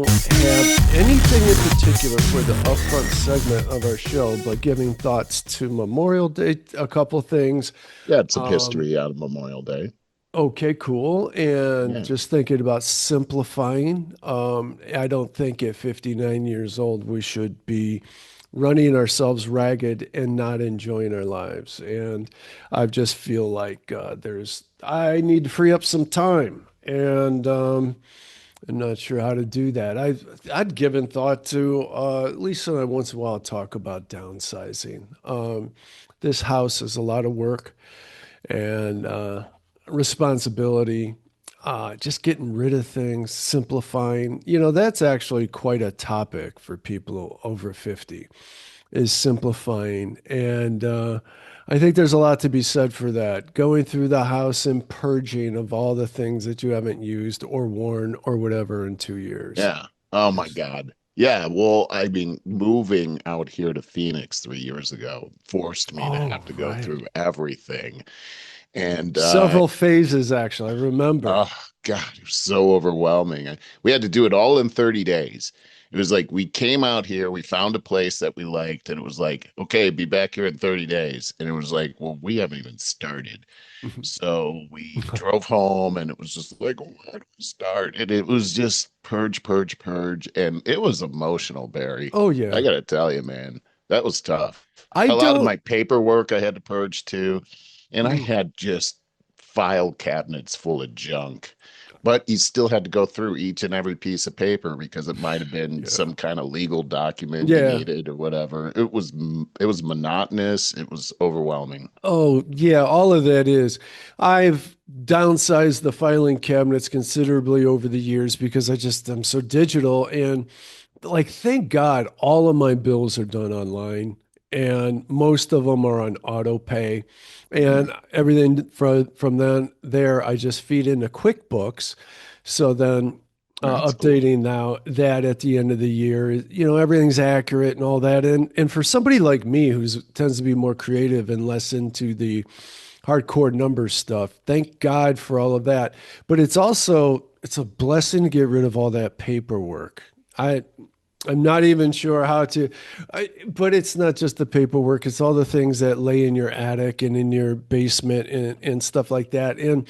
Have anything in particular for the upfront segment of our show, but giving thoughts to Memorial Day, a couple things. Got some Um, history out of Memorial Day. okay, cool. And Yeah. just thinking about simplifying. I don't think at 59 years old we should be running ourselves ragged and not enjoying our lives. And I just feel like I need to free up some time. And I'm not sure how to do that. I'd given thought to at least once in a while talk about downsizing. This house is a lot of work and responsibility. Just getting rid of things, simplifying. That's actually quite a topic for people over 50 is simplifying. And I think there's a lot to be said for that. Going through the house and purging of all the things that you haven't used or worn or whatever in 2 years. Yeah. Oh my God. Yeah. Well, I mean, moving out here to Phoenix 3 years ago forced me to Oh, have to go right. through everything. And Several phases, actually. I remember. oh God, it was so overwhelming. We had to do it all in 30 days. It was like we came out here, we found a place that we liked, and it was like, okay, be back here in 30 days. And it was like, well, we haven't even started. So we drove home and it was just like, where do we start? And it was just purge, purge, purge. And it was emotional, Barry. Oh, I yeah. gotta tell you, man, that was tough. I A lot of don't. my paperwork I had to purge too. And I mm, had just file cabinets full of junk. But you still had to go through each and every piece of paper because it might have been yeah. some kind of legal document you Yeah. needed or whatever. It was monotonous. It was overwhelming. Oh, yeah, all of that is. I've downsized the filing cabinets considerably over the years because I'm so digital. And like, thank God all of my bills are done online and most of them are on auto pay. Mm, And everything from then there, I just feed into QuickBooks. So then that's cool. updating now that at the end of the year, everything's accurate and all that. And for somebody like me who tends to be more creative and less into the hardcore numbers stuff, thank God for all of that. But it's a blessing to get rid of all that paperwork. I'm not even sure how to, but it's not just the paperwork. It's all the things that lay in your attic and in your basement and stuff like that. And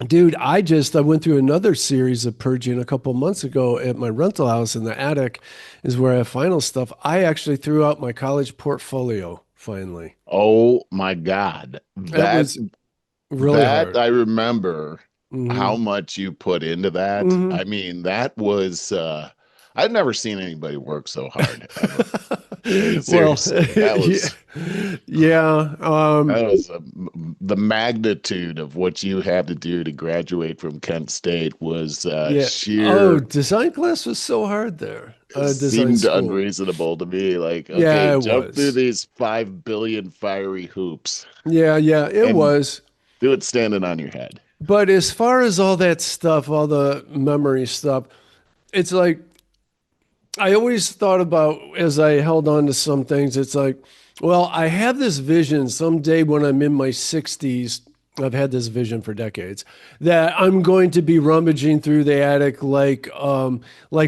dude, I went through another series of purging a couple months ago at my rental house in the attic is where I have final stuff. I actually threw out my college portfolio finally. Oh my God. That That was really that hard. I remember how Hmm. much you put into that. Hmm. I mean, that was I've never seen anybody work so hard ever. Well, Seriously, yeah, yeah, the magnitude of what you had to do to graduate from Kent State was yeah. Oh, sheer design class was so hard there. Design seemed school. unreasonable to me. Like, okay, Yeah, it jump through was. these 5 billion fiery hoops Yeah, yeah, it and was. do it standing on your head. But as far as all that stuff, all the memory stuff, it's like I always thought about as I held on to some things, it's like, well, I have this vision someday when I'm in my 60s. I've had this vision for decades that I'm going to be rummaging through the attic like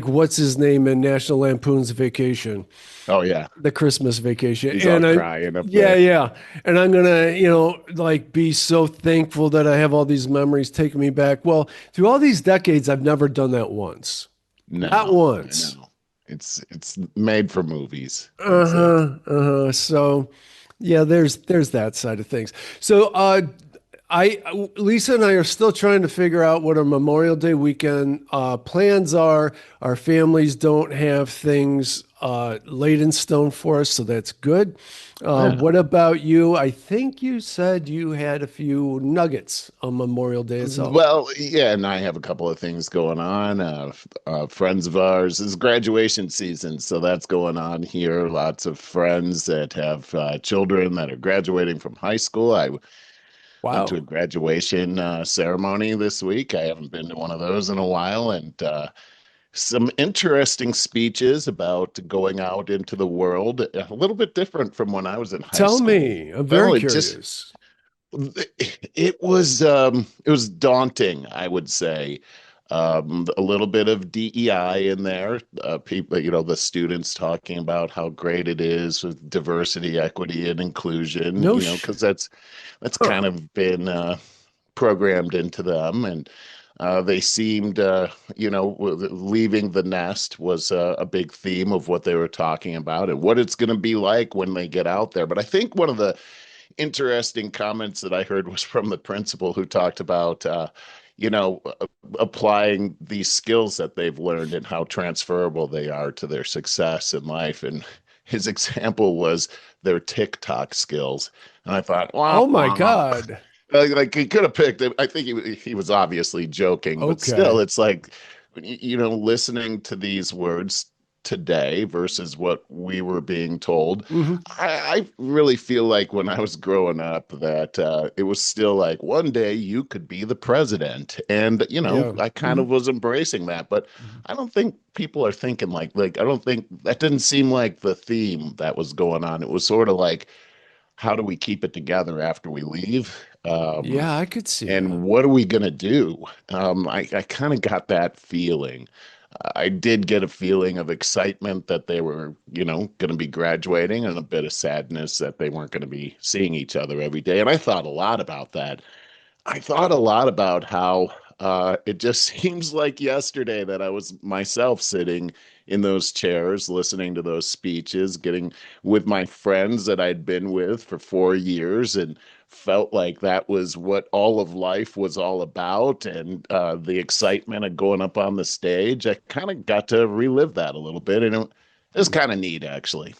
what's his name in National Lampoon's Vacation, Oh yeah, the Christmas Vacation. he's all And crying up yeah, there. yeah. And I'm gonna, like be so thankful that I have all these memories taking me back. Well, through all these decades, I've never done that once. Not No, I once. know. It's made for movies. That's it. Uh-huh. Uh-huh. So yeah, there's that side of things. So Lisa and I are still trying to figure out what our Memorial Day weekend plans are. Our families don't have things laid in stone for us, so that's good. Yeah. What about you? I think you said you had a few nuggets on Memorial Day itself. Well, yeah, and I have a couple of things going on. Friends of ours is graduation season, so that's going on here. Lots of friends that have children that are graduating from high school. I went to a Wow. graduation ceremony this week. I haven't been to one of those in a while, and some interesting speeches about going out into the world, a little bit different from when I was in high Tell school. me. I'm very Well, it just curious. it was daunting, I would say. A little bit of DEI in there. People, the students talking about how great it is with diversity, equity, and inclusion. No Because that's huh. kind of been programmed into them, and they seemed, leaving the nest was a big theme of what they were talking about and what it's going to be like when they get out there. But I think one of the interesting comments that I heard was from the principal who talked about, you know, applying these skills that they've learned and how transferable they are to their success in life. And his example was their TikTok skills. And I thought, Oh wow, my wow. God. Like he could have picked it. I think he was obviously joking, but still, Okay. it's like, listening to these words today versus what we were being told. Hmm. I really feel like when I was growing up that it was still like one day you could be the president, and Yeah. I kind Hmm. of was embracing that. But I don't think people are thinking like I don't think that didn't seem like the theme that was going on. It was sort of like, how do we keep it together after we leave? Yeah, I could see And that. what are we going to do? I kind of got that feeling. I did get a feeling of excitement that they were, going to be graduating and a bit of sadness that they weren't going to be seeing each other every day. And I thought a lot about that. I thought a lot about how it just seems like yesterday that I was myself sitting in those chairs, listening to those speeches, getting with my friends that I'd been with for 4 years, and felt like that was what all of life was all about. And the excitement of going up on the stage, I kind of got to relive that a little bit. And it was kind of neat, actually.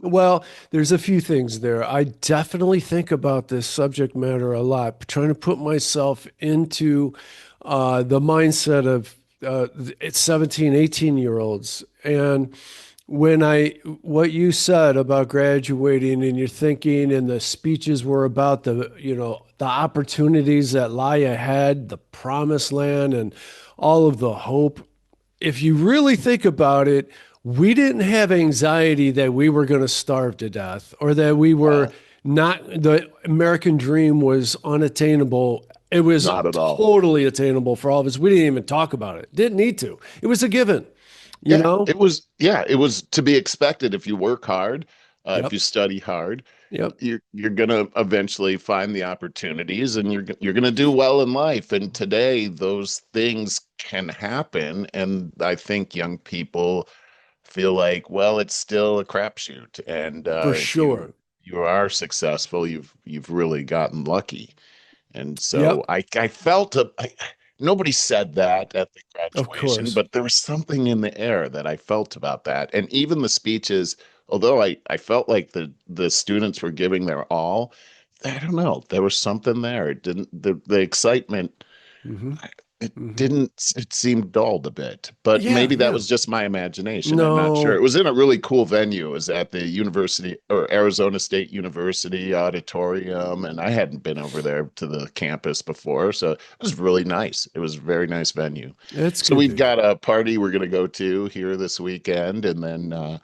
Well, there's a few things there. I definitely think about this subject matter a lot, trying to put myself into the mindset of it's 17, 18-year olds. And what you said about graduating and you're thinking, and the speeches were about the opportunities that lie ahead, the promised land, and all of the hope. If you really think about it, we didn't have anxiety that we were going to starve to death or that we were Uh, not, the American dream was unattainable. It was Not at all. totally attainable for all of us. We didn't even talk about it. Didn't need to. It was a given, you Yeah, know? it was to be expected if you work hard, if Yep. you study hard, Yep. you're gonna eventually find the opportunities and you're gonna do well in life. And today those things can happen. And I think young people feel like, well, it's still a crapshoot. And For if you sure. you are successful, you've really gotten lucky. And so Yep. I felt nobody said that at the Of graduation, course. but there was something in the air that I felt about that. And even the speeches, although I felt like the students were giving their all, I don't know, there was something there. It didn't the excitement, Hmm. it Hmm. didn't it seemed dulled a bit. But Yeah. maybe that Yeah. was just my imagination. I'm not sure. It No. was in a really cool venue. It was at the University or Arizona State University auditorium, and I hadn't been over there to the campus before, so it was really nice. It was a very nice venue. It's So good we've to hear. got a party we're going to go to here this weekend, and then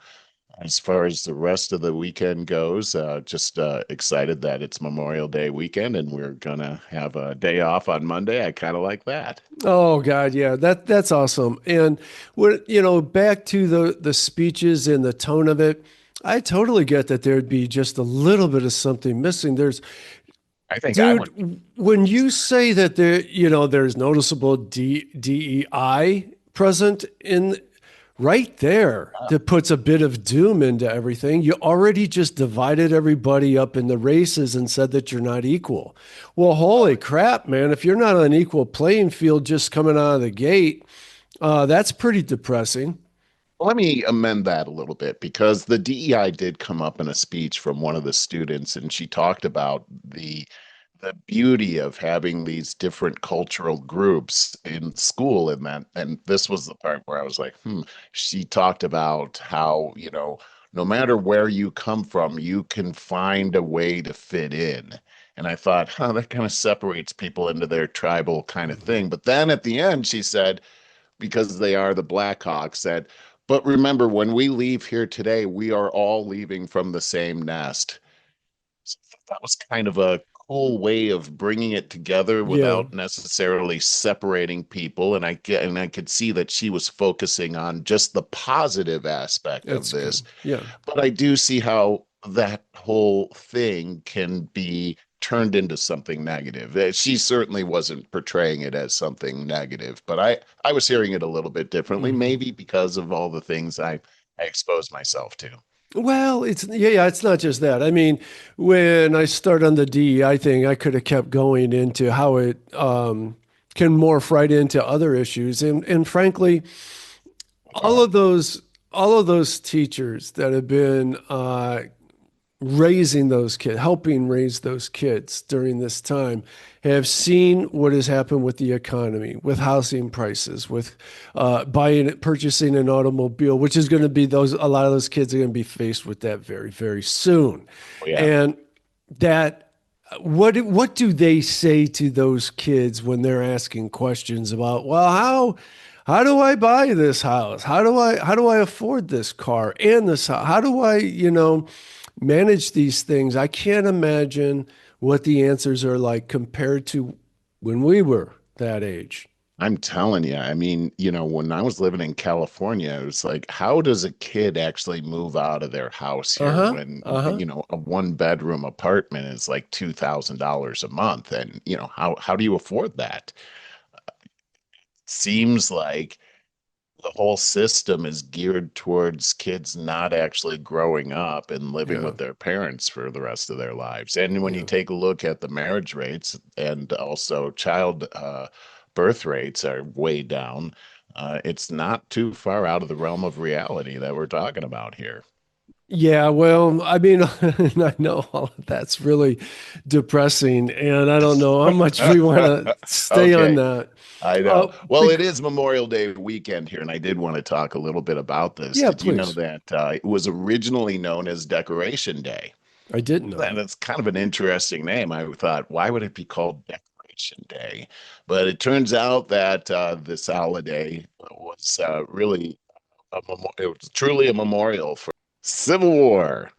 as far as the rest of the weekend goes, just excited that it's Memorial Day weekend and we're gonna have a day off on Monday. I kind of like that. Oh God, yeah, that's awesome. And back to the speeches and the tone of it, I totally get that there'd be just a little bit of something missing. I think I would. Dude, when you say that there's noticeable DEI present in right there, that puts a bit of doom into everything. You already just divided everybody up in the races and said that you're not equal. Well, holy crap, man! If you're not on an equal playing field just coming out of the gate, that's pretty depressing. Let me amend that a little bit because the DEI did come up in a speech from one of the students, and she talked about the beauty of having these different cultural groups in school. And this was the part where I was like, She talked about how, no matter where you come from, you can find a way to fit in. And I thought, that kind of separates people into their tribal kind of Mhm. thing. But then at the end, she said, because they are the Blackhawks, said, but remember, when we leave here today, we are all leaving from the same nest. So that was kind of a cool way of bringing it together Yeah, without necessarily separating people. And I could see that she was focusing on just the positive aspect of that's this. good. Yeah. But I do see how that whole thing can be turned into something negative. She certainly wasn't portraying it as something negative, but I was hearing it a little bit differently, Mhm. maybe because of all the things I exposed myself to. Well, it's not just that. I mean, when I start on the DEI thing, I could have kept going into how it can morph right into other issues, and frankly, all of those all of those teachers that have been raising those kids, helping raise those kids during this time, have seen what has happened with the economy, with housing prices, with purchasing an automobile, which is going to be those. A lot of those kids are going to be faced with that very, very soon, Oh, yeah. and that. What do they say to those kids when they're asking questions about, well, how do I buy this house? How do I afford this car and this house? How do I, manage these things? I can't imagine what the answers are like compared to when we were that age. I'm telling you, I mean, when I was living in California, it was like, how does a kid actually move out of their house here Uh-huh. when, Uh-huh. a one bedroom apartment is like $2,000 a month? And, how do you afford that? Seems like the whole system is geared towards kids not actually growing up and living Yeah. with their parents for the rest of their lives. And when you Yeah. take a look at the marriage rates and also child birth rates are way down, it's not too far out of the realm of reality that we're talking about here. Yeah, well, I mean, I know all of that's really depressing, and I don't know how much we want to stay on Okay. that. I Uh, know. Well, it bec- is Memorial Day weekend here, and I did want to talk a little bit about this. yeah, Did you know please. that it was originally known as Decoration Day? I didn't know. That's kind of an interesting name. I thought, why would it be called Decoration Day? But it turns out that this holiday was really it was truly a memorial for Civil War.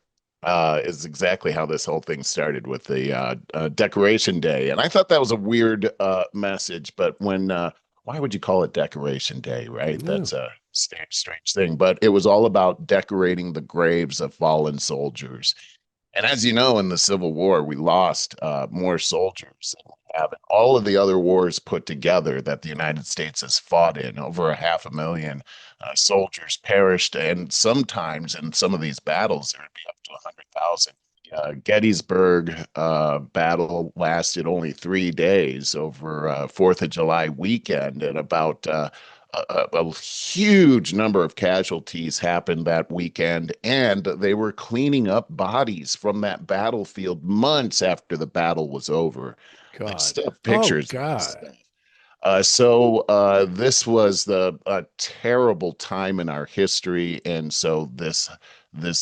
Is exactly how this whole thing started with the Decoration Day, and I thought that was a weird message. But why would you call it Decoration Day, right? Yeah. That's a strange thing. But it was all about decorating the graves of fallen soldiers. And as you know, in the Civil War, we lost more soldiers than we have in all of the other wars put together that the United States has fought in. Over a 500,000 soldiers perished, and sometimes in some of these battles, there would be up to 100,000. Gettysburg battle lasted only 3 days over 4th of July weekend, and about a huge number of casualties happened that weekend, and they were cleaning up bodies from that battlefield months after the battle was over. They God. still have Oh, pictures of this God. stuff. So this was the a terrible time in our history, and so this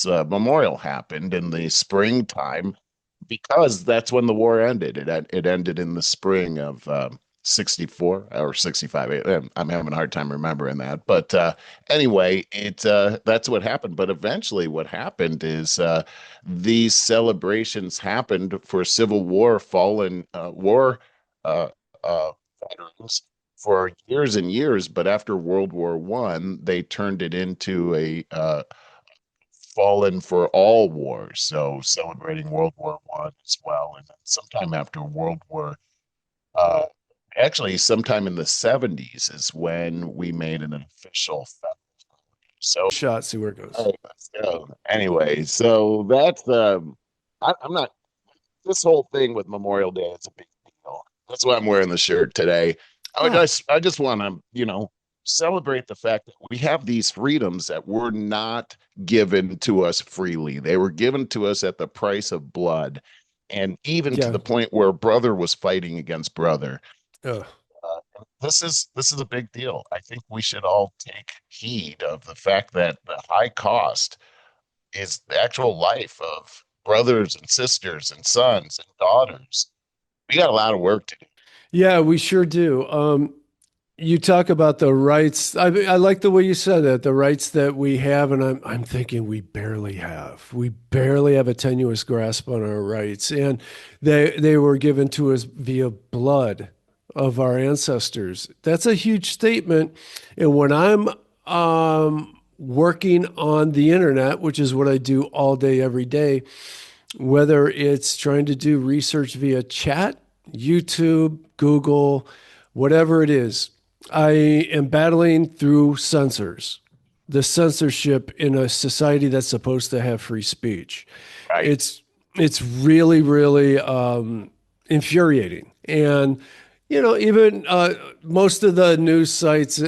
memorial happened in the springtime because that's when the war ended. It ended in the spring of 64 or 65. I'm having a hard time remembering that, but anyway, it that's what happened. But eventually, what happened is these celebrations happened for Civil War fallen war. Uh, uh, Veterans for years and years, but after World War One, they turned it into a fallen for all wars. So celebrating World War One as well, and then sometime after World War, uh, actually sometime in the '70s is when we made an official federal. So, Shot, see where it goes. anyway, so that's I'm not this whole thing with Memorial Day is a big deal. That's why I'm wearing the shirt today. Ah, I just want to, celebrate the fact that we have these freedoms that were not given to us freely. They were given to us at the price of blood, and even to yeah. the point where brother was fighting against brother. Ugh. This is a big deal. I think we should all take heed of the fact that the high cost is the actual life of brothers and sisters and sons and daughters. We got a lot of work to do. Yeah, we sure do. You talk about the rights. I like the way you said that, the rights that we have, and I'm thinking we barely have. We barely have a tenuous grasp on our rights, and they were given to us via blood of our ancestors. That's a huge statement. And when I'm working on the internet, which is what I do all day, every day, whether it's trying to do research via chat, YouTube, Google, whatever it is, I am battling through censors, the censorship in a society that's supposed to have free speech. Right. It's it's really, really infuriating. And even most of the news sites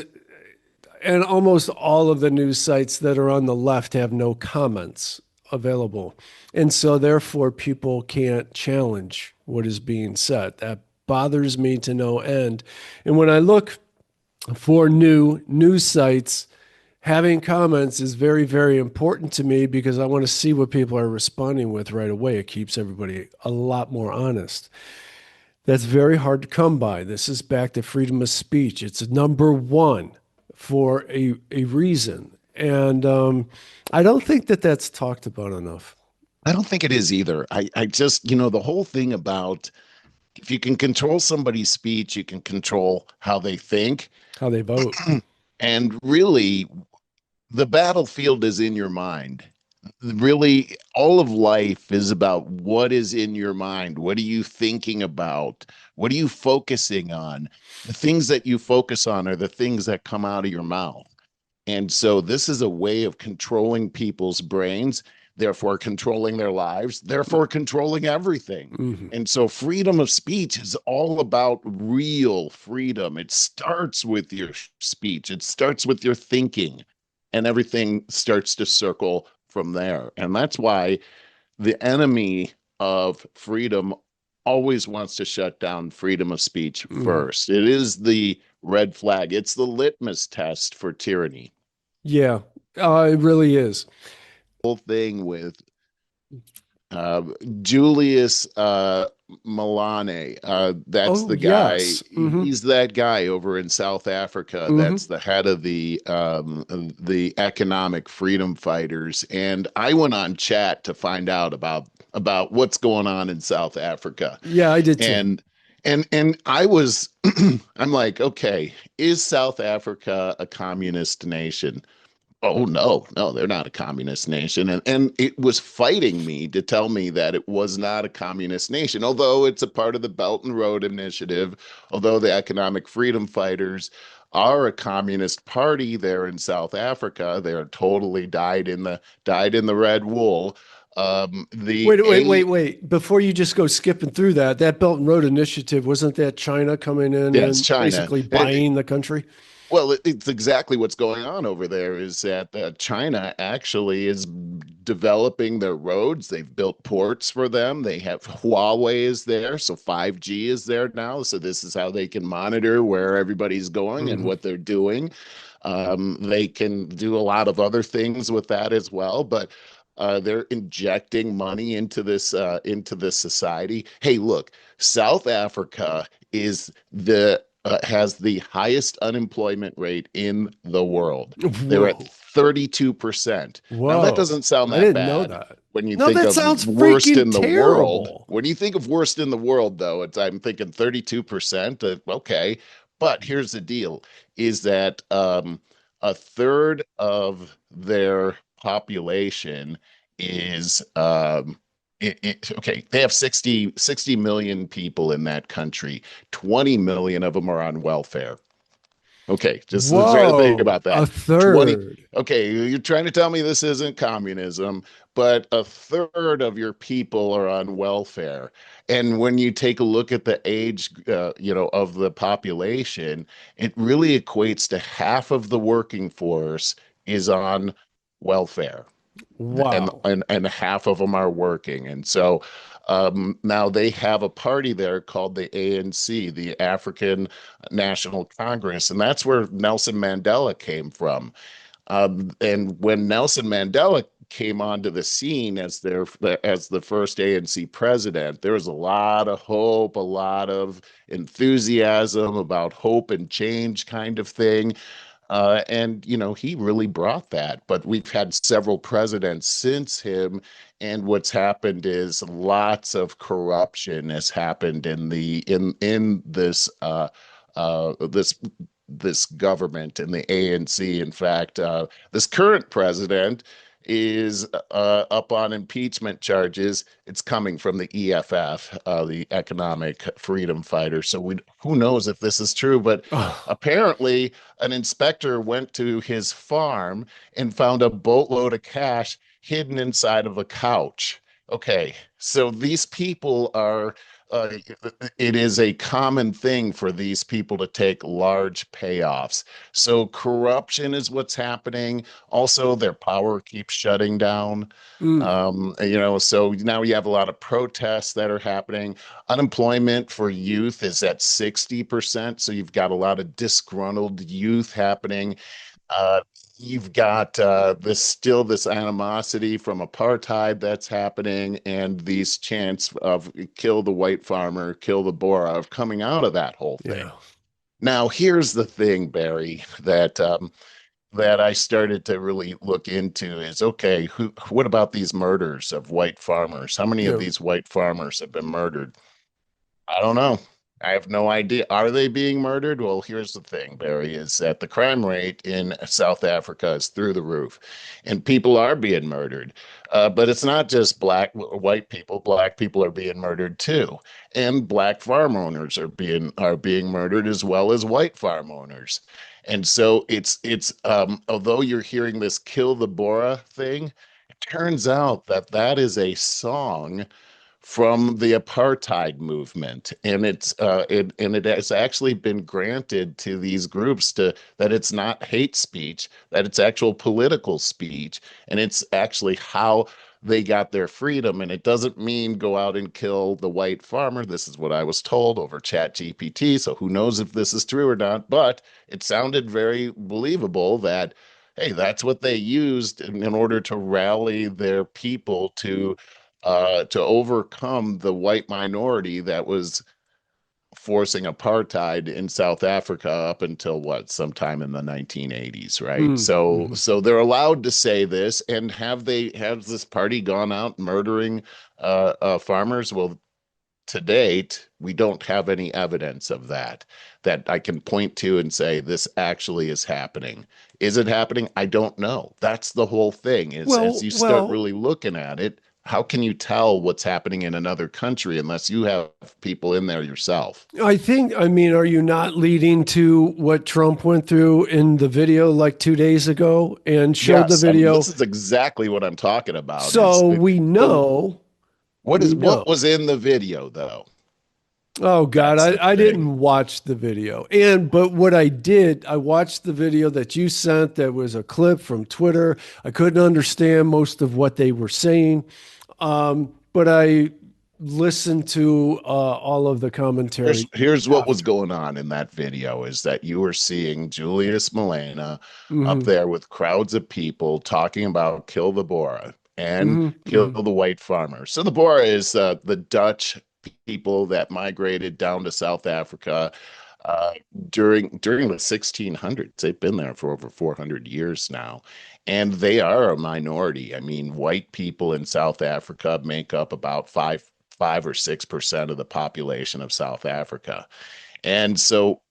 and almost all of the news sites that are on the left have no comments available. And so therefore people can't challenge what is being said. That bothers me to no end. And when I look for new news sites, having comments is very, very important to me because I want to see what people are responding with right away. It keeps everybody a lot more honest. That's very hard to come by. This is back to freedom of speech. It's number one for a reason. And I don't think that that's talked about enough, I don't think it is either. I just, the whole thing about if you can control somebody's speech, you can control how they think. how they vote. And really, the battlefield is in your mind. Really, all of life is about what is in your mind. What are you thinking about? What are you focusing on? The things that you focus on are the things that come out of your mouth. And so this is a way of controlling people's brains, therefore controlling their lives, therefore controlling everything. Mhm. And so freedom of speech is all about real freedom. It starts with your speech, it starts with your thinking, and everything starts to circle from there. And that's why the enemy of freedom always wants to shut down freedom of speech Mhm. first. It is the red flag, it's the litmus test for tyranny. Yeah, it really is. Whole thing with uh, Julius Malane. That's Oh, the guy. yes. He's that guy over in South Africa. That's Hmm. the head of the economic freedom fighters. And I went on chat to find out about what's going on in South Africa. Yeah, I did too. And and I was I'm like, okay, is South Africa a communist nation? Oh no, no, they're not a communist nation. And it was fighting me to tell me that it was not a communist nation, although it's a part of the Belt and Road Initiative, although the economic freedom fighters are a communist party there in South Africa. They're totally dyed in the red wool. The Wait, wait, wait, A wait. Before you just go skipping through that, that Belt and Road Initiative, wasn't that China coming in Yes, and China. basically buying the country? Well, it's exactly what's going on over there is that China actually is developing their roads. They've built ports for them. They have Huawei is there, so 5G is there now. So this is how they can monitor where everybody's going and Hmm. what they're doing. They can do a lot of other things with that as well, but they're injecting money into this society. Hey, look, South Africa is the has the highest unemployment rate in the world. They're at Whoa. 32%. Now, that Whoa. doesn't sound I that didn't know bad that. when you No, think that of sounds worst freaking in the world. terrible. When you think of worst in the world, though, I'm thinking 32%. Okay. But here's the deal is that a third of their population is okay, they have 60 million people in that country. 20 million of them are on welfare. Okay, just try to think Whoa. about A that. 20, third. okay, you're trying to tell me this isn't communism, but a third of your people are on welfare. And when you take a look at the age, of the population, it really equates to half of the working force is on welfare and Wow. and half of them are working. And so now they have a party there called the ANC, the African National Congress, and that's where Nelson Mandela came from. And when Nelson Mandela came onto the scene as the first ANC president, there was a lot of hope, a lot of enthusiasm about hope and change kind of thing. And, he really brought that. But we've had several presidents since him. And what's happened is lots of corruption has happened in this government in the ANC. In fact, this current president is up on impeachment charges. It's coming from the EFF, the Economic Freedom Fighters. So who knows if this is true, but Oh, apparently an inspector went to his farm and found a boatload of cash hidden inside of a couch. Okay, so these people are uh, it is a common thing for these people to take large payoffs. So corruption is what's happening. Also, their power keeps shutting down. mm, So now you have a lot of protests that are happening. Unemployment for youth is at 60%. So you've got a lot of disgruntled youth happening. Uh, you've got this animosity from apartheid that's happening, and these chants of kill the white farmer, kill the Bora, of coming out of that whole thing. yeah. Now, here's the thing, Barry, that I started to really look into is okay, what about these murders of white farmers? How many of Yeah. these white farmers have been murdered? I don't know. I have no idea. Are they being murdered? Well, here's the thing, Barry, is that the crime rate in South Africa is through the roof, and people are being murdered. But it's not just white people. Black people are being murdered too, and black farm owners are being murdered as well as white farm owners. And so although you're hearing this "kill the Bora" thing, it turns out that that is a song from the apartheid movement, and it has actually been granted to these groups to that it's not hate speech, that it's actual political speech, and it's actually how they got their freedom. And it doesn't mean go out and kill the white farmer. This is what I was told over Chat GPT, so who knows if this is true or not, but it sounded very believable that hey, that's what they used in order to rally their people to overcome the white minority that was forcing apartheid in South Africa up until what, sometime in the 1980s, right? Mm, So mhm. so they're allowed to say this, and has this party gone out murdering farmers? Well, to date, we don't have any evidence of that I can point to and say this actually is happening. Is it happening? I don't know. That's the whole thing is as Well, you start well, really looking at it, how can you tell what's happening in another country unless you have people in there yourself? I mean, are you not leading to what Trump went through in the video like 2 days ago and showed the Yes, this video? is exactly what I'm talking about is So we so know, we what know. was in the video though? Oh God, That's the I thing. didn't watch the video. But what I did, I watched the video that you sent that was a clip from Twitter. I couldn't understand most of what they were saying. But I listened to all of the Here's commentary here's what was after. going on in that video is that you were seeing Julius Malema up Hmm. there with crowds of people talking about kill the Bora and Hmm. kill Hmm. the white farmer. So the Bora is the Dutch people that migrated down to South Africa uh, during the 1600s. They've been there for over 400 years now, and they are a minority. I mean, white people in South Africa make up about 5 or 6% of the population of South Africa. And so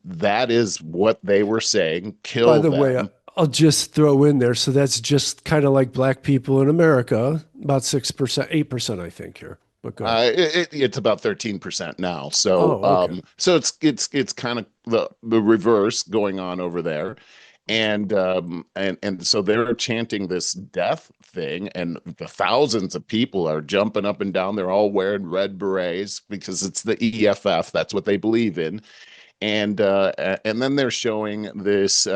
that is what they were saying, By kill the way, them. I'll just throw in there. So that's just kind of like black people in America, about 6%, 8%, I think here. But go ahead. It's about 13% now. So Oh, okay. it's kind of the reverse going on over there. And so they're chanting this death thing, and the thousands of people are jumping up and down. They're all wearing red berets because it's the EFF. That's what they believe in. And then they're showing this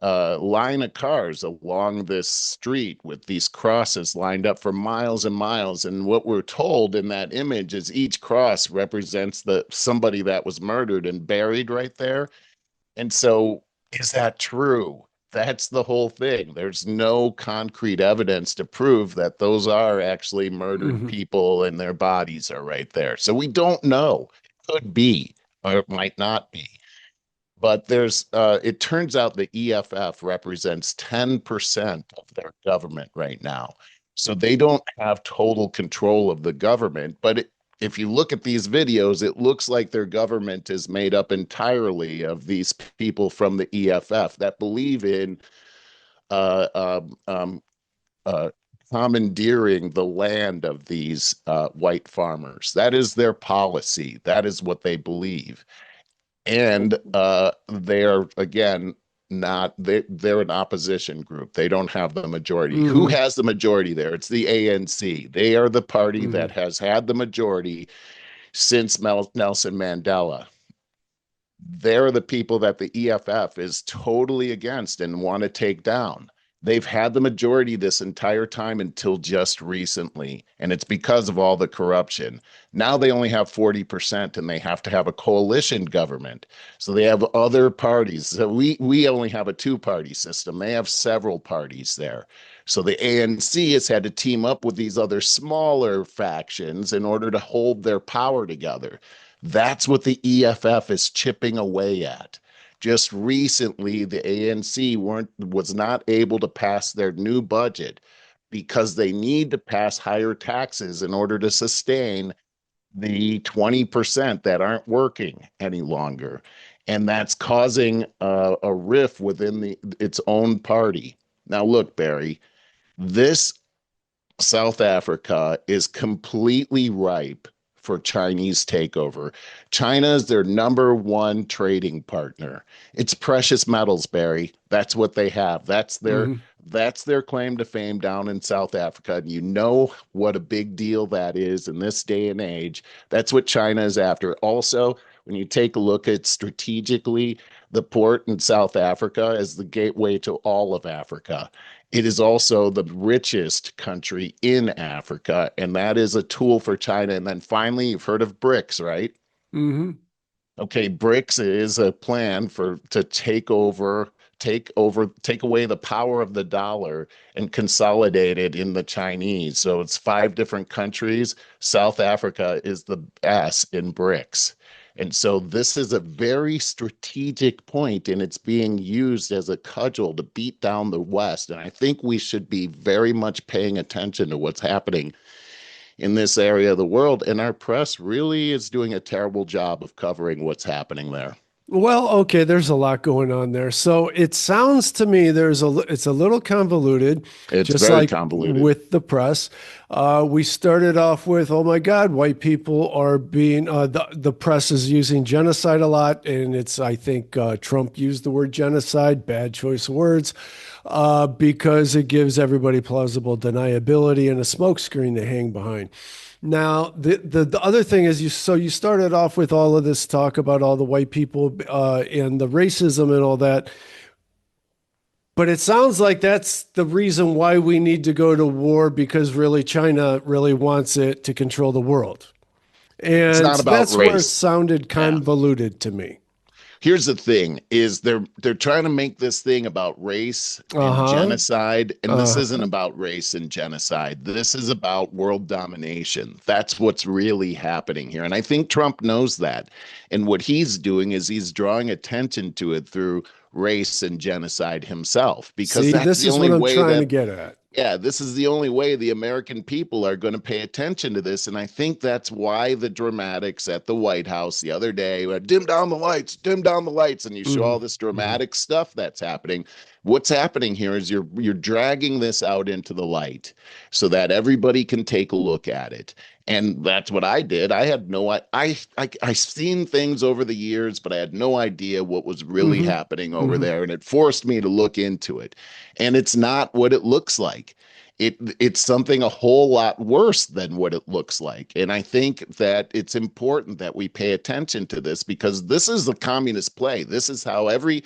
line of cars along this street with these crosses lined up for miles and miles. And what we're told in that image is each cross represents the somebody that was murdered and buried right there. And so, is that true? That's the whole thing. There's no concrete evidence to prove that those are actually murdered Hmm. people and their bodies are right there. So we don't know. It could be, or it might not be. But it turns out the EFF represents 10% of their government right now. So they don't have total control of the government. If you look at these videos, it looks like their government is made up entirely of these people from the EFF that believe in uh, um, um, uh, commandeering the land of these white farmers. That is their policy. That is what they believe. And they are, again, they're an opposition group. They don't have the majority. Who Hmm. has the majority there? It's the ANC. They are the party that Hmm. has had the majority since Nelson Mandela. They're the people that the EFF is totally against and want to take down. They've had the majority this entire time until just recently, and it's because of all the corruption. Now they only have 40% and they have to have a coalition government. So they have other parties. So we only have a two-party system. They have several parties there. So the ANC has had to team up with these other smaller factions in order to hold their power together. That's what the EFF is chipping away at. Just recently, the ANC was not able to pass their new budget because they need to pass higher taxes in order to sustain the 20% that aren't working any longer. And that's causing a rift within its own party. Now, look, Barry, this South Africa is completely ripe for Chinese takeover. China is their number one trading partner. It's precious metals, Barry. That's what they have. Hmm. That's their claim to fame down in South Africa. And you know what a big deal that is in this day and age. That's what China is after. Also, when you take a look at strategically, the port in South Africa is the gateway to all of Africa. It is also the richest country in Africa, and that is a tool for China. And then finally, you've heard of BRICS, right? Hmm. Okay, BRICS is a plan for to take away the power of the dollar and consolidate it in the Chinese. So it's five different countries. South Africa is the S in BRICS. And so this is a very strategic point, and it's being used as a cudgel to beat down the West. And I think we should be very much paying attention to what's happening in this area of the world. And our press really is doing a terrible job of covering what's happening there. Well, okay, there's a lot going on there. So it sounds to me it's a little convoluted, It's just very like convoluted. with the press. We started off with, oh my God, white people are being the press is using genocide a lot, and it's I think Trump used the word genocide, bad choice of words, because it gives everybody plausible deniability and a smokescreen to hang behind. Now, the other thing is you started off with all of this talk about all the white people and the racism and all that, but it sounds like that's the reason why we need to go to war because really China really wants it to control the world. It's And not about that's where it race. sounded Yeah. convoluted to me. Here's the thing is they're trying to make this thing about race and Uh-huh. genocide, and this isn't Uh-huh. about race and genocide. This is about world domination. That's what's really happening here. And I think Trump knows that. And what he's doing is he's drawing attention to it through race and genocide himself, because See, that's this the is only what I'm way trying to that get at. yeah, this is the only way the American people are going to pay attention to this. And I think that's why the dramatics at the White House the other day, dim down the lights, dim down the lights, and you show Hmm. all this Hmm. dramatic stuff that's happening. What's happening here is you're dragging this out into the light so that everybody can take a look at it. And that's what I did. I had no I seen things over the years, but I had no idea what was really Hmm. happening over Hmm. there. And it forced me to look into it. And it's not what it looks like. It's something a whole lot worse than what it looks like. And I think that it's important that we pay attention to this, because this is the communist play. This is how every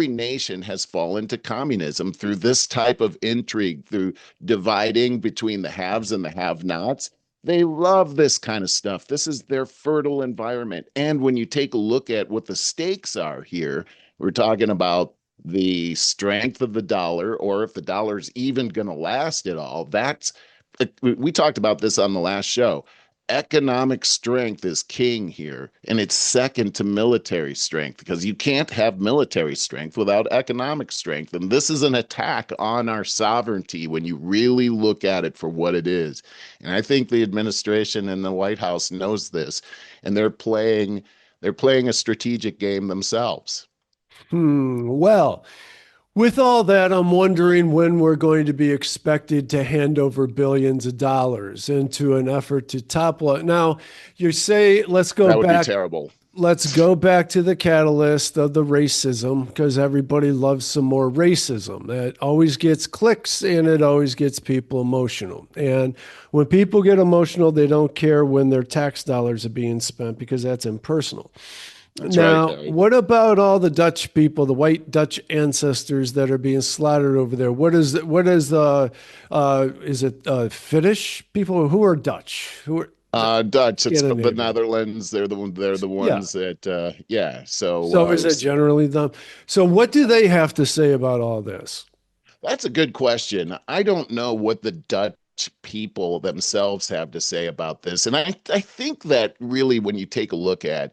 nation has fallen to communism, through this type of intrigue, through dividing between the haves and the have-nots. They love this kind of stuff. This is their fertile environment. And when you take a look at what the stakes are here, we're talking about the strength of the dollar, or if the dollar's even going to last at all. That's we talked about this on the last show. Economic strength is king here, and it's second to military strength because you can't have military strength without economic strength. And this is an attack on our sovereignty when you really look at it for what it is. And I think the administration and the White House knows this, and they're playing a strategic game themselves. Well, with all that, I'm wondering when we're going to be expected to hand over billions of dollars into an effort to topple it. Now, you say, That would be terrible. let's go back to the catalyst of the racism, because everybody loves some more racism. That always gets clicks and it always gets people emotional. And when people get emotional, they don't care when their tax dollars are being spent because that's impersonal. That's right, Now, Barry. what about all the Dutch people, the white Dutch ancestors that are being slaughtered over there? Is it Finnish people who are Dutch? Who are Dutch, it's the Scandinavian? Netherlands. They're the Yeah. ones that yeah. So So is it generally them? So what do they have to say about all this? that's a good question. I don't know what the Dutch people themselves have to say about this. And I think that really when you take a look at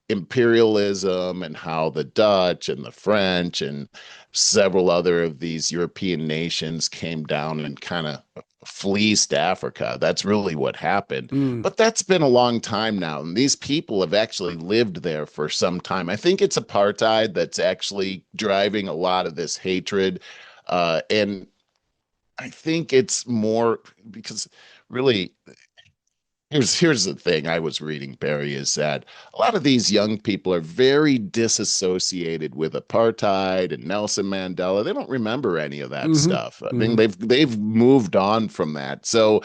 imperialism and how the Dutch and the French and several other of these European nations came down and kind of fleeced Africa. That's really what happened. Mm, But that's been a long time now. And these people have actually lived there for some time. I think it's apartheid that's actually driving a lot of this hatred. And I think it's more because really here's the thing I was reading, Barry, is that a lot of these young people are very disassociated with apartheid and Nelson Mandela. They don't remember any of that hmm stuff. I mean, hmm they've moved on from that. So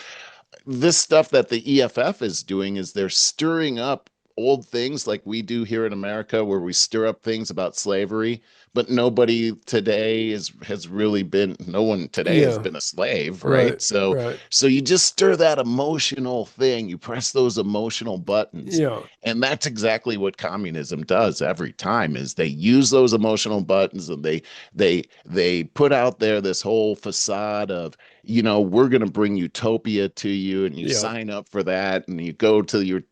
this stuff that the EFF is doing is they're stirring up old things like we do here in America, where we stir up things about slavery, but nobody today has really been, no one today has Yeah, been a slave, right, right? So right. so you just stir that emotional thing, you press those emotional buttons. Yeah, And that's exactly what communism does every time is they use those emotional buttons and they put out there this whole facade of, we're going to bring utopia to you, and you yeah. sign up for that, and you go to your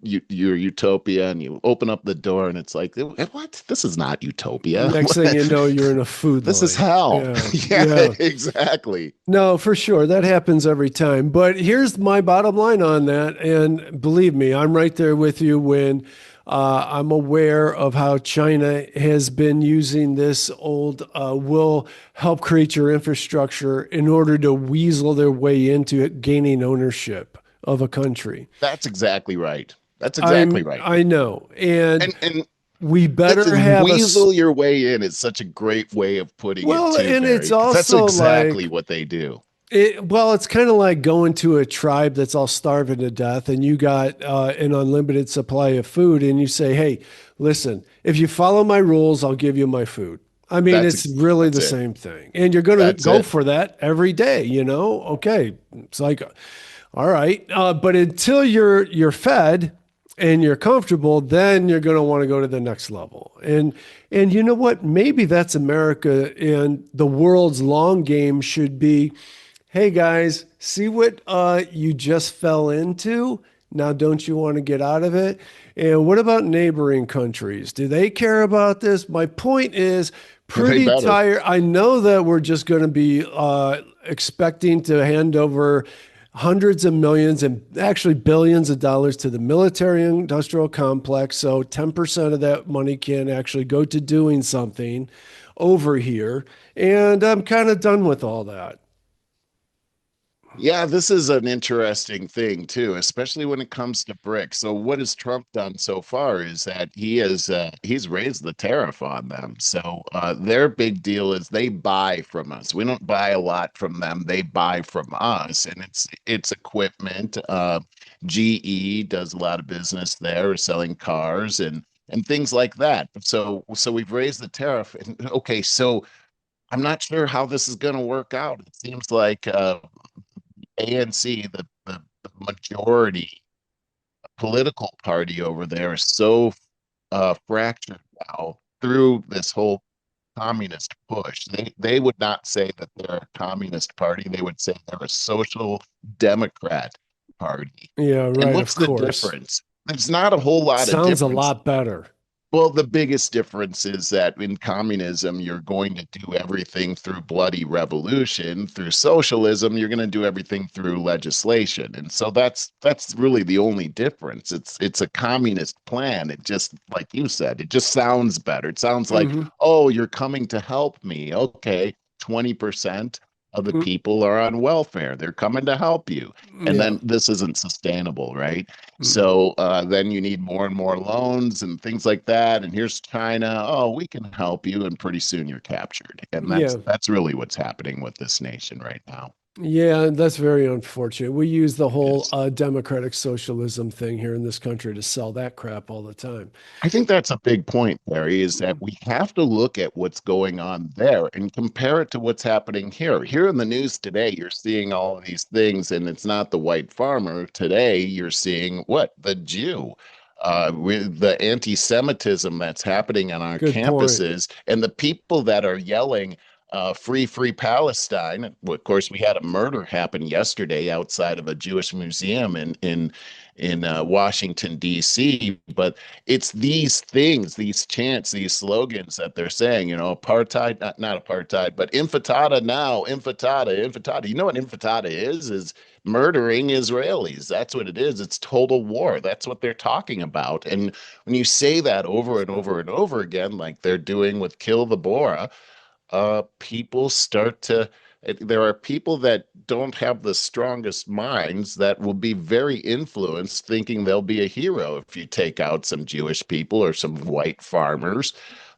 utopia, and you open up the door, and it's like, what? This is not utopia. Next thing you know, you're in a food This is line. hell. Yeah, Yeah, yeah. exactly. No, for sure. That happens every time. But here's my bottom line on that. And believe me, I'm right there with you when I'm aware of how China has been using this old will help create your infrastructure in order to weasel their way into gaining ownership of a country. That's exactly right. That's exactly right. I know. And And we that's better have weasel your way in is such a great way of putting it well, too, and Barry, it's because that's also exactly like, what they do. well, it's kind of like going to a tribe that's all starving to death, and you got an unlimited supply of food, and you say, "Hey, listen, if you follow my rules, I'll give you my food." I mean, That's it's really that's the it. same thing, and you're going to That's go it. for that every day. Okay, it's like, all right, but until you're fed and you're comfortable, then you're going to want to go to the next level. And you know what? Maybe that's America, and the world's long game should be. Hey guys, see what you just fell into? Now, don't you want to get out of it? And what about neighboring countries? Do they care about this? My point is They pretty better. tired. I know that we're just going to be expecting to hand over hundreds of millions and actually billions of dollars to the military industrial complex. So 10% of that money can actually go to doing something over here. And I'm kind of done with all that. Yeah, this is an interesting thing too, especially when it comes to BRICS. So what has Trump done so far is that he's raised the tariff on them. So their big deal is they buy from us. We don't buy a lot from them. They buy from us, and it's equipment. GE does a lot of business there, selling cars and things like that. So we've raised the tariff. And okay, so I'm not sure how this is going to work out. It seems like ANC, the majority political party over there, is so fractured now through this whole communist push. They would not say that they're a communist party. They would say they're a social democrat party. Yeah, And right, what's of the course. difference? There's not a whole lot of Sounds a difference. lot better. Well, the biggest difference is that in communism, you're going to do everything through bloody revolution. Through socialism, you're going to do everything through legislation. And so that's really the only difference. It's a communist plan. It just, like you said, it just sounds better. It sounds like, Hmm. oh, you're coming to help me. Okay, 20% of the people are on welfare. They're coming to help you. And Yeah. then this isn't sustainable, right? Mm. So then you need more and more loans and things like that. And here's China. Oh, we can help you, and pretty soon you're captured. And Yeah. that's really what's happening with this nation right now. Yeah, that's very unfortunate. We use the It whole is. democratic socialism thing here in this country to sell that crap all the time. I think that's a big point, Barry, is that we have to look at what's going on there and compare it to what's happening here. Here in the news today, you're seeing all of these things, and it's not the white farmer. Today, you're seeing what? The Jew. With the anti-Semitism that's happening on our Good point. campuses, and the people that are yelling, free, free Palestine. Well, of course, we had a murder happen yesterday outside of a Jewish museum in Washington, D.C. But it's these things, these chants, these slogans that they're saying, apartheid, not apartheid, but intifada now, intifada, intifada. You know what intifada is? Is murdering Israelis. That's what it is. It's total war. That's what they're talking about. And when you say that over and over and over again, like they're doing with Kill the Bora, people start to there are people that don't have the strongest minds that will be very influenced thinking they'll be a hero if you take out some Jewish people or some white farmers.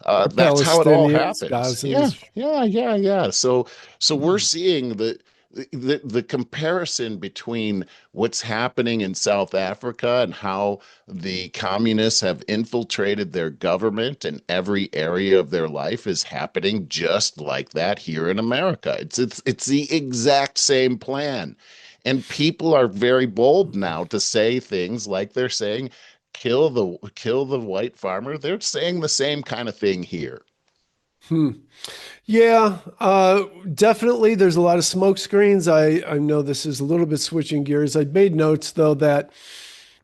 Or That's how it all Palestinians, happens. Yeah, Gazans. yeah, yeah, yeah. So we're seeing the comparison between what's happening in South Africa and how the communists have infiltrated their government and every area of their life is happening just like that here in America. It's the exact same plan. And people are very bold now to say things like they're saying kill the white farmer. They're saying the same kind of thing here. Hmm. Yeah, definitely. There's a lot of smoke screens. I know this is a little bit switching gears. I made notes though that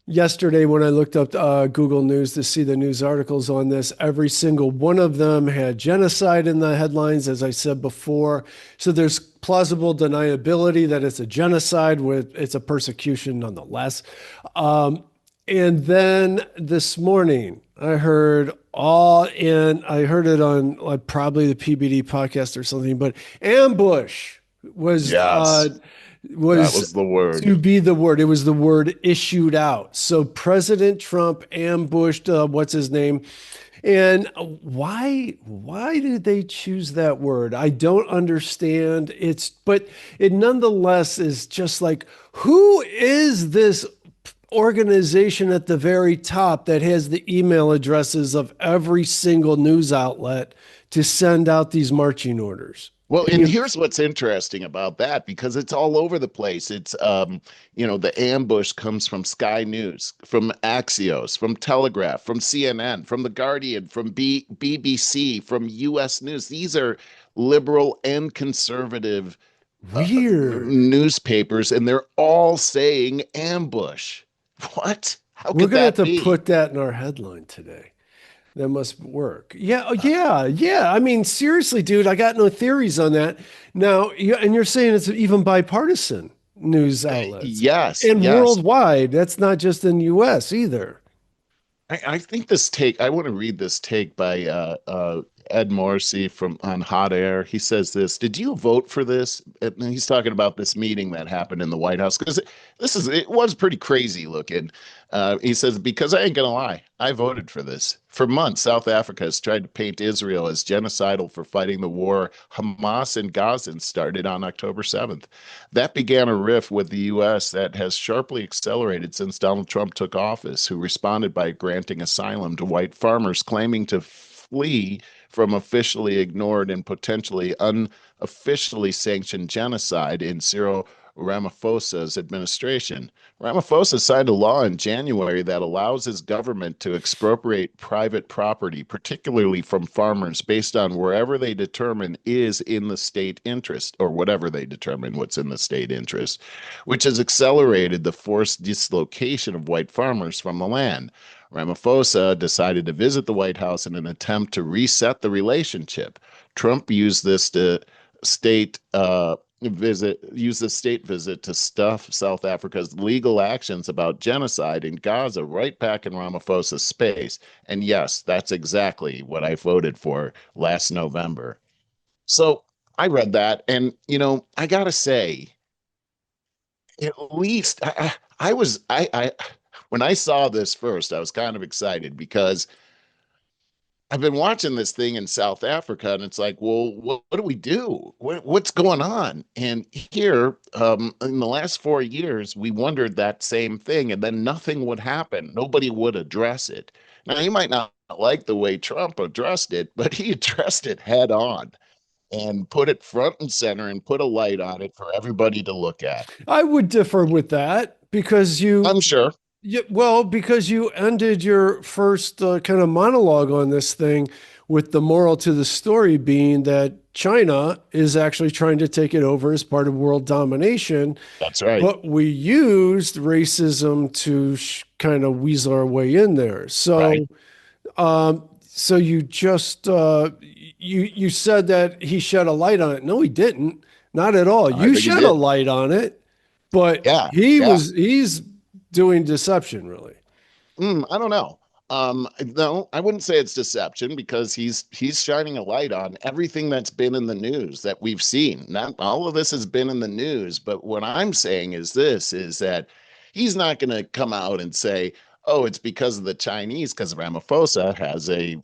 yesterday when I looked up Google News to see the news articles on this, every single one of them had genocide in the headlines, as I said before. So there's plausible deniability that it's a genocide with it's a persecution nonetheless. Um, and then this morning, I heard it on like probably the PBD podcast or something, but ambush was Yes, that was was the to word. be the word. It was the word issued out. So President Trump ambushed what's his name, and why did they choose that word? I don't understand. But it nonetheless is just like who is this organization at the very top that has the email addresses of every single news outlet to send out these marching orders. Well, And and you, here's what's interesting about that because it's all over the place. The ambush comes from Sky News, from Axios, from Telegraph, from CNN, from The Guardian, from BBC, from US News. These are liberal and conservative weird. newspapers, and they're all saying ambush. What? How We're could gonna have that to be? put that in our headline today. That must work. Yeah, yeah, yeah. I mean, seriously, dude, I got no theories on that. Now, and you're saying it's even bipartisan news outlets Yes, and yes. worldwide. That's not just in the US either. I think this take, I want to read this take by Ed Morrissey from on Hot Air. He says this, did you vote for this? And he's talking about this meeting that happened in the White House because it was pretty crazy looking. He says, because I ain't gonna lie, I voted for this. For months, South Africa has tried to paint Israel as genocidal for fighting the war Hamas and Gaza started on October 7th. That began a rift with the U.S. that has sharply accelerated since Donald Trump took office, who responded by granting asylum to white farmers claiming to flee from officially ignored and potentially unofficially sanctioned genocide in Cyril Ramaphosa's administration. Ramaphosa signed a law in January that allows his government to expropriate private property, particularly from farmers, based on wherever they determine is in the state interest, or whatever they determine what's in the state interest, which has accelerated the forced dislocation of white farmers from the land. Ramaphosa decided to visit the White House in an attempt to reset the relationship. Trump used this to state use the state visit to stuff South Africa's legal actions about genocide in Gaza right back in Ramaphosa's space. And yes, that's exactly what I voted for last November. So I read that, and I gotta say, at least I when I saw this first, I was kind of excited because I've been watching this thing in South Africa, and it's like, well, what do we do? What's going on? And here, in the last 4 years, we wondered that same thing, and then nothing would happen. Nobody would address it. Now, you might not like the way Trump addressed it, but he addressed it head on and put it front and center and put a light on it for everybody to look at. I would differ with that because I'm sure. well, because you ended your first kind of monologue on this thing with the moral to the story being that China is actually trying to take it over as part of world domination, That's right. but we used racism to kind of weasel our way in there. Right. So you just you said that he shed a light on it. No, he didn't. Not at all. I You think he shed a did. light on it, but Yeah. Yeah. he's doing deception, really. I don't know. No, I wouldn't say it's deception because he's shining a light on everything that's been in the news that we've seen. Not all of this has been in the news, but what I'm saying is this is that he's not going to come out and say, "Oh, it's because of the Chinese," because Ramaphosa has a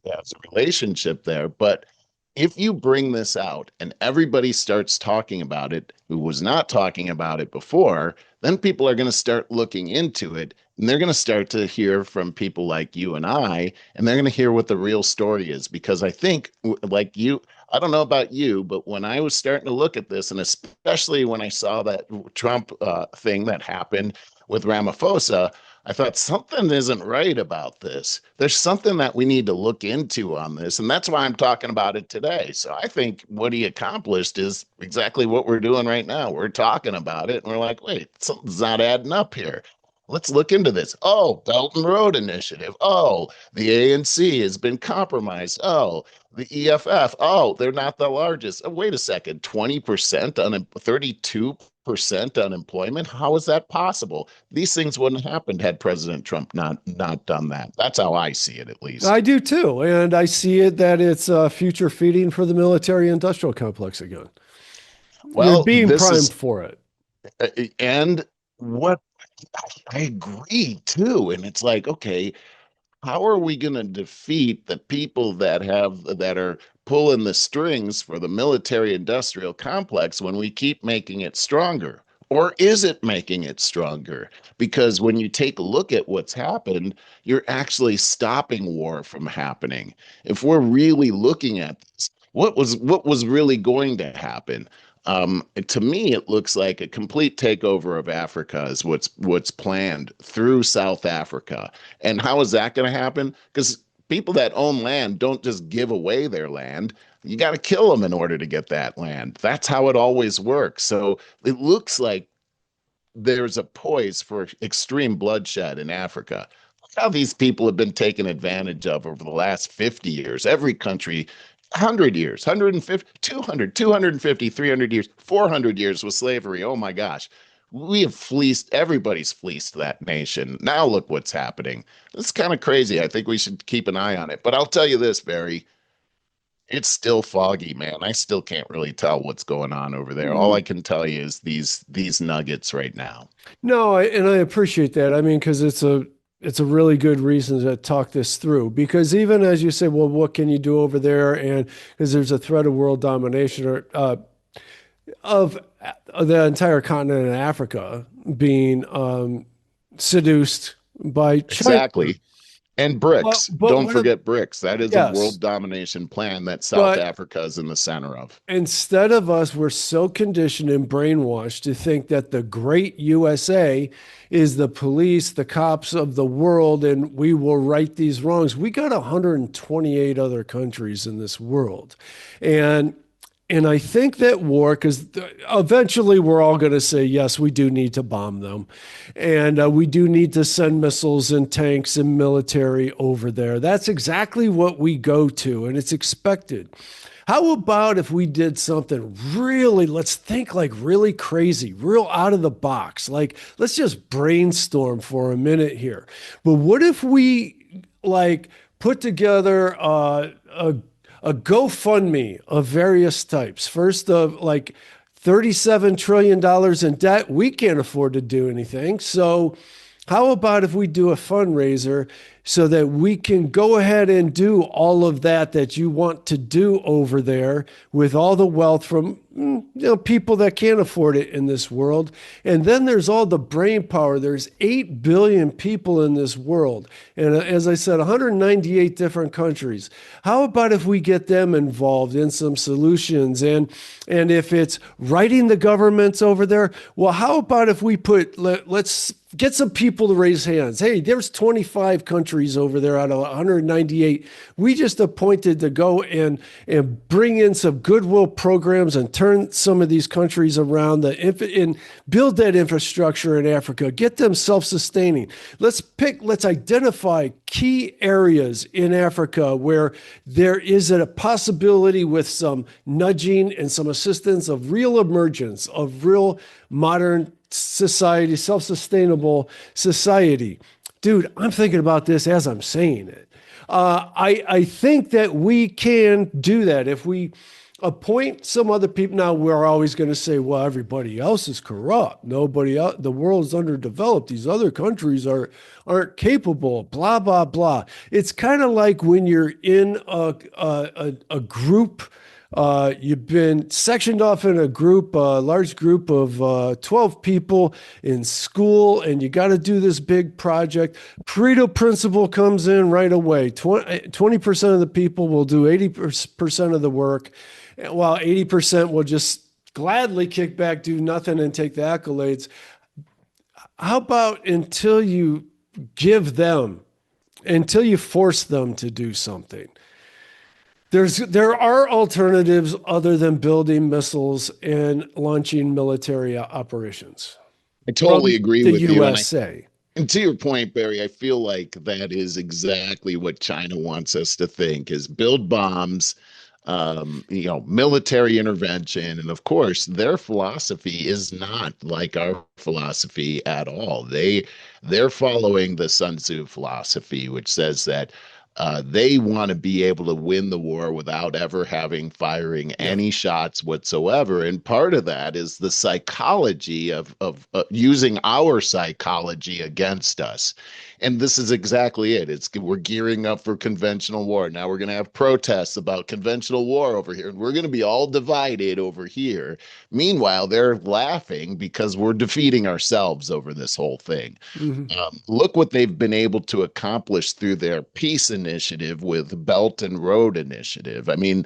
relationship there. But if you bring this out and everybody starts talking about it who was not talking about it before, then people are going to start looking into it, and they're going to start to hear from people like you and I, and they're going to hear what the real story is. Because I think, like you, I don't know about you, but when I was starting to look at this, and especially when I saw that Trump thing that happened with Ramaphosa, I thought something isn't right about this. There's something that we need to look into on this. And that's why I'm talking about it today. So I think what he accomplished is exactly what we're doing right now. We're talking about it and we're like, wait, something's not adding up here. Let's look into this. Oh, Belt and Road Initiative. Oh, the ANC has been compromised. Oh, the EFF. Oh, they're not the largest. Oh, wait a second. 20% on 32% unemployment. How is that possible? These things wouldn't have happened had President Trump not done that. That's how I see it, at least. I do too, and I see it that it's future feeding for the military-industrial complex again. You're Well, being this primed is for it. and what I agree too. And it's like, okay, how are we going to defeat the people that are pulling the strings for the military industrial complex when we keep making it stronger? Or is it making it stronger? Because when you take a look at what's happened, you're actually stopping war from happening. If we're really looking at this, what was really going to happen? To me, it looks like a complete takeover of Africa is what's planned through South Africa. And how is that going to happen? Because people that own land don't just give away their land. You got to kill them in order to get that land. That's how it always works. So it looks like there's a poise for extreme bloodshed in Africa. How these people have been taken advantage of over the last 50 years. Every country, 100 years, 150, 200, 250, 300 years, 400 years with slavery. Oh my gosh. We have fleeced, everybody's fleeced that nation. Now look what's happening. It's kind of crazy. I think we should keep an eye on it. But I'll tell you this, Barry, it's still foggy, man. I still can't really tell what's going on over there. All I can tell you is these nuggets right now. No, and I appreciate that. I mean, because it's a really good reason to talk this through. Because even as you say, well, what can you do over there? And because there's a threat of world domination or of the entire continent of Africa being seduced by China. Exactly. And But BRICS. but Don't what? forget BRICS. That is a Yes, world domination plan that South but Africa is in the center of. instead of us, we're so conditioned and brainwashed to think that the great USA is the police, the cops of the world, and we will right these wrongs. We got 128 other countries in this world. And I think that war, because eventually we're all going to say, yes, we do need to bomb them. And we do need to send missiles and tanks and military over there. That's exactly what we go to, and it's expected. How about if we did something really, let's think like really crazy, real out of the box? Like, let's just brainstorm for a minute here. But what if we like put together a GoFundMe of various types? First, of like $37 trillion in debt. We can't afford to do anything. So, how about if we do a fundraiser so that we can go ahead and do all of that you want to do over there with all the wealth from people that can't afford it in this world. And then there's all the brain power. There's 8 billion people in this world. And as I said, 198 different countries. How about if we get them involved in some solutions? And if it's writing the governments over there, well, how about if we let's get some people to raise hands. Hey, there's 25 countries over there out of 198. We just appointed to go and bring in some goodwill programs and turn some of these countries around and build that infrastructure in Africa. Get them self-sustaining. Let's identify key areas in Africa where there is a possibility with some nudging and some assistance of real emergence, of real modern society, self-sustainable society. Dude, I'm thinking about this as I'm saying it. I think that we can do that if we appoint some other people. Now, we're always going to say, well, everybody else is corrupt. Nobody else, the world's underdeveloped. These other countries aren't capable, blah, blah, blah. It's kind of like when you're in a group. You've been sectioned off in a group, a large group of 12 people in school, and you got to do this big project. Pareto principle comes in right away. 20% of the people will do 80% of the work, while 80% will just gladly kick back, do nothing, and take the accolades. How about until you force them to do something? There are alternatives other than building missiles and launching military operations I totally from agree the with you. USA. And to your point, Barry, I feel like that is exactly what China wants us to think is build bombs, military intervention. And of course, their philosophy is not like our philosophy at all. They're following the Sun Tzu philosophy, which says that they want to be able to win the war without ever firing Yeah. any shots whatsoever. And part of that is the psychology of using our psychology against us. And this is exactly it. We're gearing up for conventional war. Now we're going to have protests about conventional war over here, and we're going to be all divided over here. Meanwhile, they're laughing because we're defeating ourselves over this whole thing. Hmm. Look what they've been able to accomplish through their peace initiative with Belt and Road Initiative. I mean,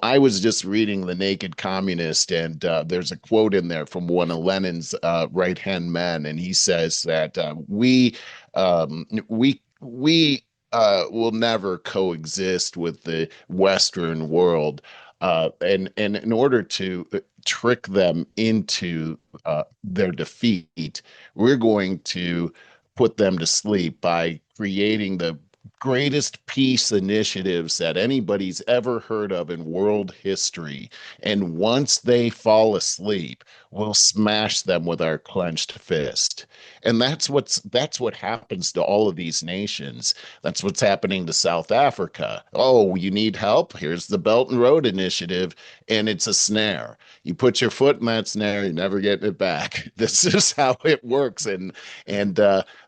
I was just reading The Naked Communist, and there's a quote in there from one of Lenin's right-hand men, and he says that we will never coexist with the Western world. And in order to trick them into their defeat, we're going to put them to sleep by creating the greatest peace initiatives that anybody's ever heard of in world history. And once they fall asleep, we'll smash them with our clenched fist. And that's what happens to all of these nations. That's what's happening to South Africa. Oh, you need help? Here's the Belt and Road Initiative, and it's a snare. You put your foot in that snare, you're never getting it back. This is how it works. And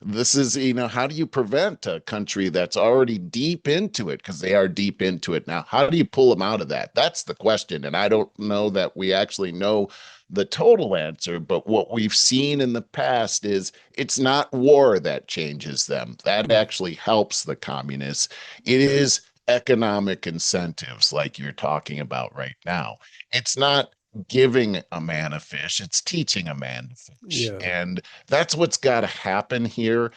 this is, how do you prevent a country that's already deep into it? Because they are deep into it now. How do you pull them out of that? That's the question. And I don't know that we actually know the total answer, but what we've seen in the past is it's not war that changes them. That actually helps the communists. It is economic incentives like you're talking about right now. It's not giving a man a fish, it's teaching a man to fish. Yeah. And that's what's got to happen here.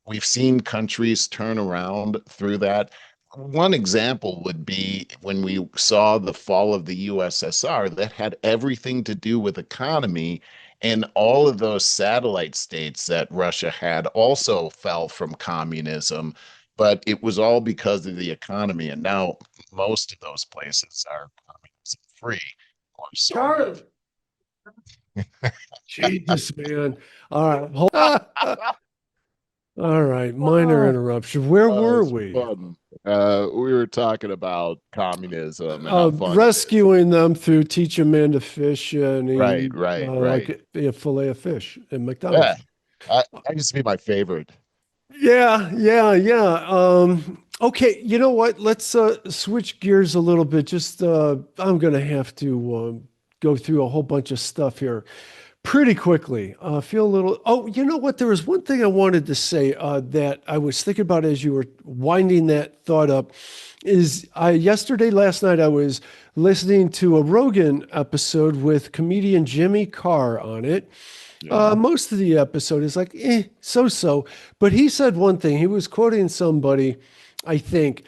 We've seen countries turn around through that. One example would be when we saw the fall of the USSR, that had everything to do with economy. And all of those satellite states that Russia had also fell from communism, but it was all because of the economy. And now most of those places are communism free, or sort Charlie. of. Jesus, man. All right. All right. Minor Oh, interruption. Where were it's we? fun. We were talking about communism and how fun it is. Rescuing them through teach a man to fish and Right, eat right, like right. a fillet of fish at Yeah, McDonald's. I used to be my favorite. Yeah, yeah, yeah. Okay, you know what? Let's switch gears a little bit. Just I'm gonna have to go through a whole bunch of stuff here pretty quickly. Feel a little. Oh, you know what? There was one thing I wanted to say that I was thinking about as you were winding that thought up. Is last night, I was listening to a Rogan episode with comedian Jimmy Carr on it. Yeah. Most of the episode is like, so so. But he said one thing. He was quoting somebody, I think,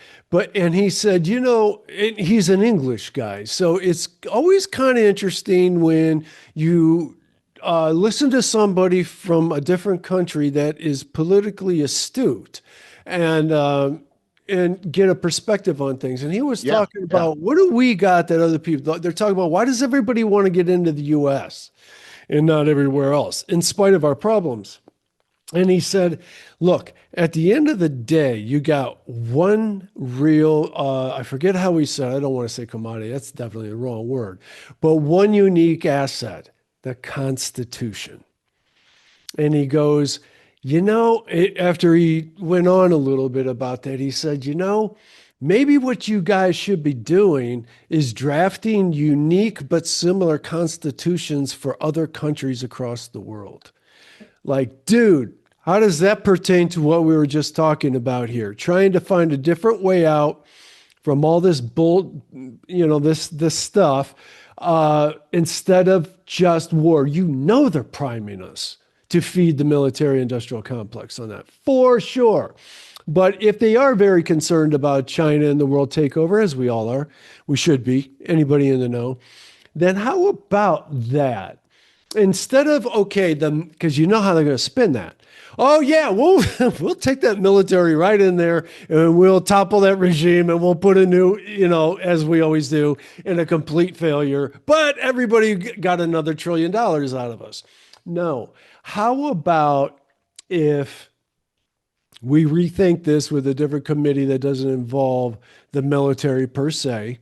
and he said, he's an English guy. So it's always kind of interesting when you listen to somebody from a different country that is politically astute and, get a perspective on things. And he was Yeah, talking yeah. about what do we got that other people, they're talking about why does everybody want to get into the US and not everywhere else, in spite of our problems. And he said, look, at the end of the day, you got one real, I forget how he said, I don't want to say commodity, that's definitely the wrong word, but one unique asset, the Constitution. And he goes, after he went on a little bit about that, he said, maybe what you guys should be doing is drafting unique but similar constitutions for other countries across the world. Like, dude, how does that pertain to what we were just talking about here? Trying to find a different way out from all this this stuff, instead of just war. They're priming us to feed the military industrial complex on that for sure. But if they are very concerned about China and the world takeover, as we all are, we should be, anybody in the know, then how about that? Instead of, okay, because you know how they're going to spin that. Oh yeah, we'll we'll take that military right in there and we'll topple that regime and we'll put a new, as we always do, in a complete failure. But everybody got another $1 trillion out of us. No. How about if we rethink this with a different committee that doesn't involve the military per se,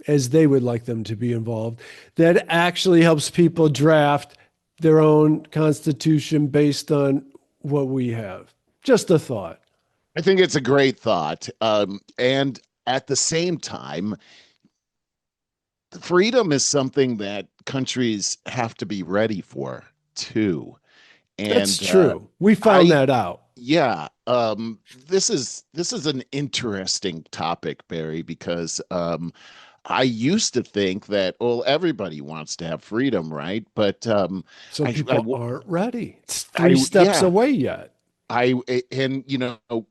as they would like them to be involved, that actually helps people draft their own constitution based on what we have? Just a thought. I think it's a great thought. And at the same time, freedom is something that countries have to be ready for too. That's And true. We found I that out. yeah, this is an interesting topic, Barry, because I used to think that, well, everybody wants to have freedom, right? But Some I, people aren't ready. It's I, 3 steps yeah, away yet. and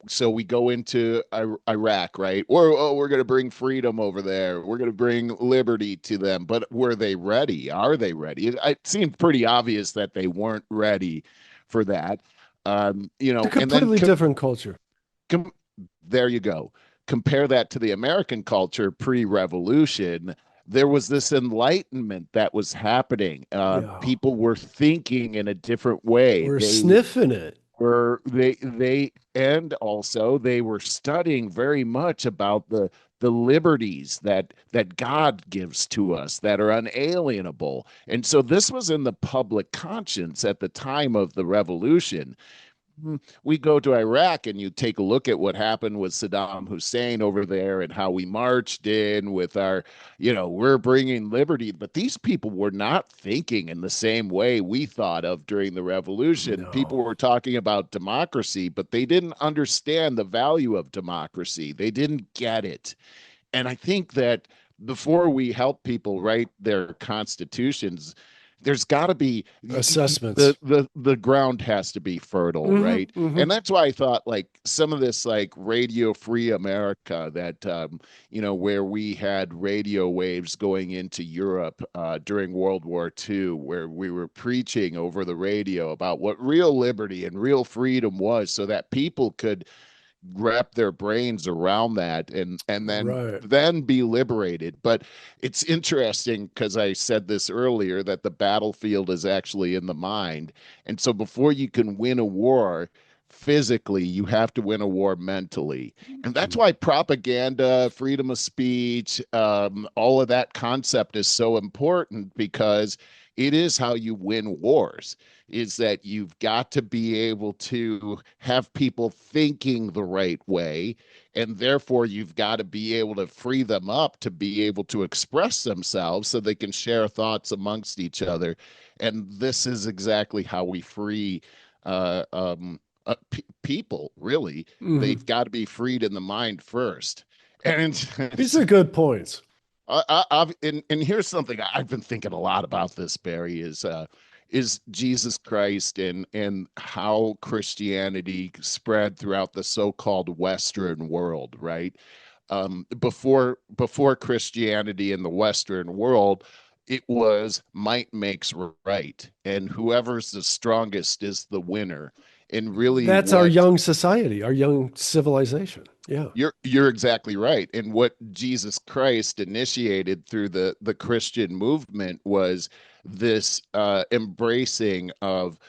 so we go into Iraq, right? Or oh, we're going to bring freedom over there. We're going to bring liberty to them. But were they ready? Are they ready? It seemed pretty obvious that they weren't ready for that. It's a And then completely different culture. com there you go. Compare that to the American culture pre-revolution. There was this enlightenment that was happening. Yeah. People were thinking in a different way. We're sniffing it. And also they were studying very much about the liberties that God gives to us that are unalienable. And so this was in the public conscience at the time of the revolution. we go to Iraq and you take a look at what happened with Saddam Hussein over there and how we marched in with our, we're bringing liberty. But these people were not thinking in the same way we thought of during the revolution. People No. were talking about democracy, but they didn't understand the value of democracy. They didn't get it. And I think that before we help people write their constitutions, there's got to be Assessments. the ground has to be fertile, Hmm. right? Hmm. And that's why I thought like some of this like Radio Free America that where we had radio waves going into Europe during World War II, where we were preaching over the radio about what real liberty and real freedom was, so that people could wrap their brains around that and Right. then be liberated. But it's interesting because I said this earlier that the battlefield is actually in the mind. And so before you can win a war physically, you have to win a war mentally. And that's why propaganda, freedom of speech, all of that concept is so important, because it is how you win wars, is that you've got to be able to have people thinking the right way. And therefore, you've got to be able to free them up to be able to express themselves so they can share thoughts amongst each other. And this is exactly how we free people, really. Hmm. They've got to be freed in the mind first. And These are good points. and here's something I've been thinking a lot about this, Barry, is Jesus Christ and how Christianity spread throughout the so-called Western world, right? Before Christianity in the Western world, it was might makes right, and whoever's the strongest is the winner. And really, That's our what young society, our young civilization. Yeah. you're exactly right. And what Jesus Christ initiated through the Christian movement was this embracing of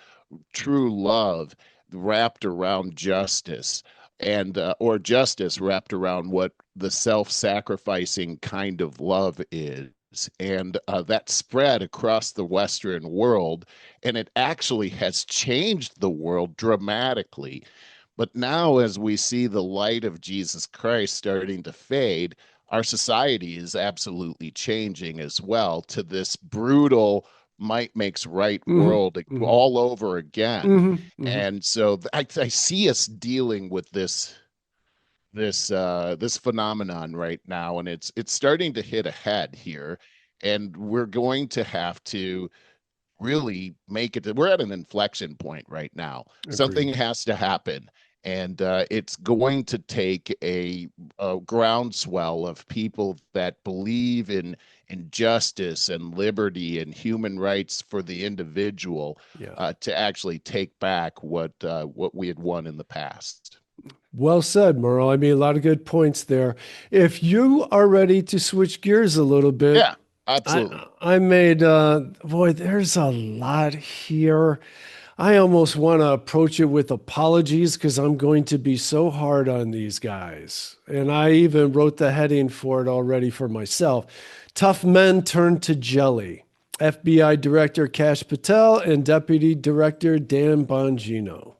true love wrapped around justice, and or justice wrapped around what the self-sacrificing kind of love is. And that spread across the Western world, and it actually has changed the world dramatically. But now, as we see the light of Jesus Christ starting to fade, our society is absolutely changing as well to this brutal might makes right Hmm. world Hmm. all over again. Hmm. Hmm. And so I see us dealing with this phenomenon right now, and it's starting to hit a head here, and we're going to have to really make it. We're at an inflection point right now. Something Agreed. has to happen, and it's going to take a groundswell of people that believe in justice and liberty and human rights for the individual, Yeah. to actually take back what we had won in the past. Well said, Merle. I mean, a lot of good points there. If you are ready to switch gears a little bit, Yeah, absolutely. I made boy, there's a lot here. I almost want to approach it with apologies because I'm going to be so hard on these guys. And I even wrote the heading for it already for myself. Tough men turn to jelly. FBI Director Kash Patel and Deputy Director Dan Bongino.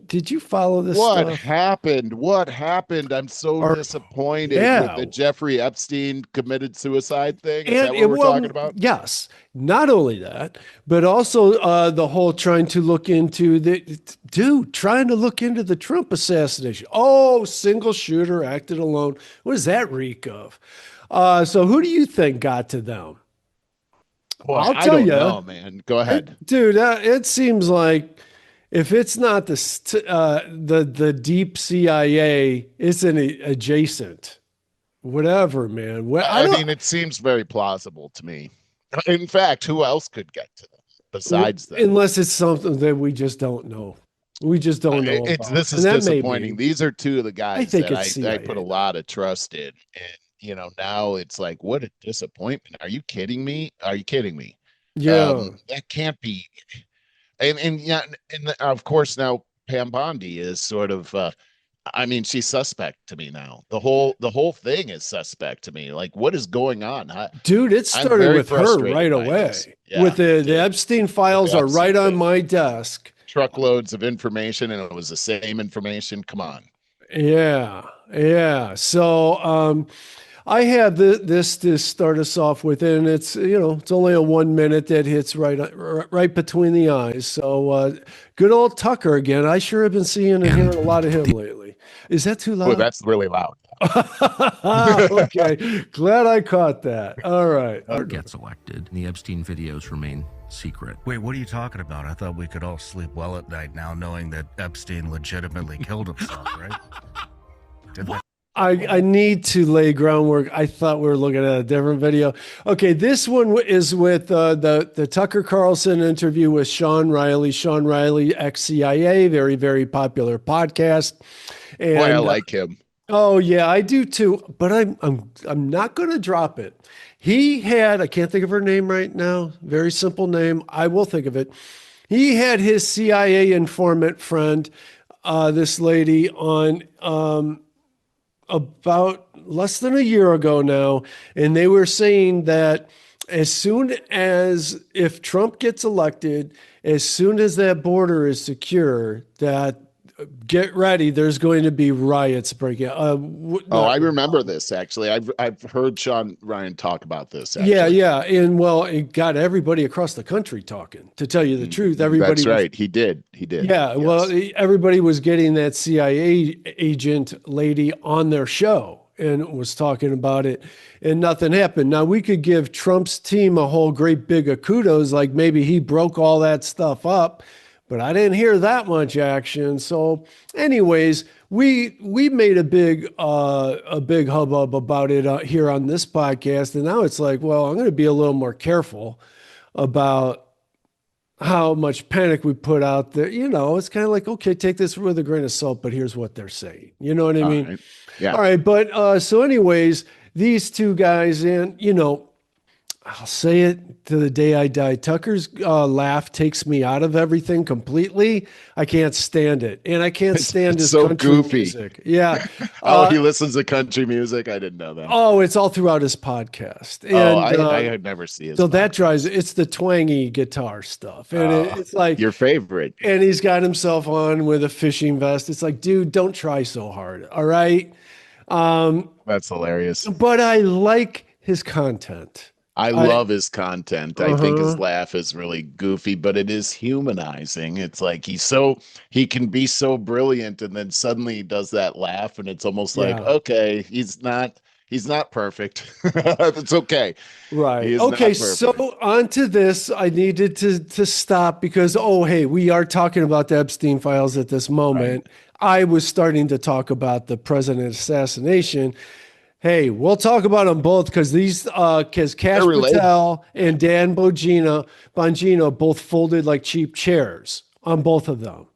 Did you follow this What stuff? happened? What happened? I'm so Or disappointed with yeah, the Jeffrey Epstein committed suicide thing. Is and that what it we're talking well, about? yes, not only that, but also the whole trying to look into the dude trying to look into the Trump assassination. Oh, single shooter acted alone. What does that reek of? So who do you think got to them? Boy, I'll I tell don't you, know, man. Go ahead. dude. It seems like if it's not the deep CIA, it's an adjacent. Whatever, man. Well, I I don't. mean, it seems very plausible to me. In fact, who else could get to them besides them? Unless it's something that we just don't know. We just don't know It's about. this And is that may be. disappointing. These are two of the I guys think that it's I put a CIA though. lot of trust in, and now it's like, what a disappointment. Are you kidding me? Are you kidding me? Yeah. That can't be. And yeah, and of course now Pam Bondi is sort of. I mean, she's suspect to me now. The whole thing is suspect to me. Like, what is going on? Dude, it I'm started very with her frustrated right by this. away. With Yeah, it the did Epstein with files the are right Epstein on thing. my desk. truckloads of information and it was the same information. Come on. Yeah, yeah. So I have this to start us off with, and it's it's only a 1 minute that hits right between the eyes. So good old Tucker again. I sure have been seeing and hearing a lot of him lately. Is that too Oh, loud? that's really loud. Okay, glad I caught that. All right. Gets elected. The Epstein videos remain secret. Wait, what are you talking about? I thought we could all sleep well at night now knowing that Epstein legitimately killed himself, right? I need to lay groundwork. I thought we were looking at a different video. Okay, this one is with the Tucker Carlson interview with Sean Riley. Sean Riley, ex-CIA, very, very popular podcast. And Boy, I like him. Oh yeah, I do too. But I'm not going to drop it. He had, I can't think of her name right now. Very simple name. I will think of it. He had his CIA informant friend, this lady, on about less than a year ago now, and they were saying that as soon as, if Trump gets elected, as soon as that border is secure, that get ready, there's going to be riots breaking out. I remember this actually. I've heard Sean Ryan talk about this. Actually. Yeah, and well, it got everybody across the country talking. To tell you the truth, everybody. That's right. He did. Yeah, yes. Well, everybody was getting that CIA agent lady on their show and was talking about it, and nothing happened. Now we could give Trump's team a whole great big of kudos, like maybe he broke all that stuff up. But I didn't hear that much action. So, anyways, we made a big hubbub about it here on this podcast, and now it's like, well, I'm going to be a little more careful about how much panic we put out there. It's kind of like, okay, take this with a grain of salt, but here's what they're saying. You know what I mean? Right. Yeah. All right, but so, anyways, these two guys, and I'll say it to the day I die. Tucker's laugh takes me out of everything completely. I can't stand it, and I can't stand his so country goofy. music. Yeah. He listens to country music. I didn't know that. Oh, it's all throughout his podcast. And, I had never seen his. So podcast. that drives. It's the twangy guitar stuff, and it's like your favorite. And he's got himself on with a fishing vest. It's like, dude, don't try so hard. All right. That's hilarious. But I like his content. I love his content. I think his laugh is really goofy, but it is humanizing. It's like he can be so brilliant, and then suddenly he does that laugh, and it's almost like, okay, he's not perfect. It's okay. Right. Okay. So on to this, I needed to stop because, hey, we are talking about the Epstein files at this moment. Right. I was starting to talk about the president assassination. Hey, we'll talk about them both because Cash Patel and Dan Bongino both folded like cheap chairs on both of them.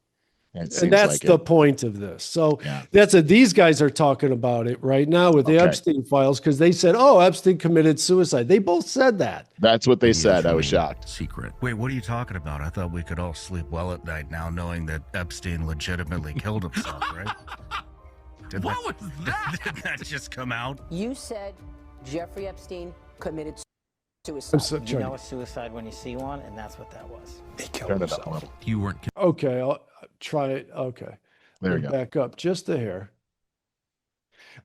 And that's like the point of this. So these guys are talking about it right now with the Epstein files because they said, Epstein committed suicide. They both said that. That's what they said. I was shocked. Secret. Wait, what are you talking about? I thought we could all sleep well at night now knowing that Epstein legitimately killed himself, right? What was that? Did that just come out? You said Jeffrey Epstein committed suicide. You know a suicide when you see one, and that's what that was. He killed himself. You weren't. Okay, I'll try it. Okay. There we go. Back up just a hair.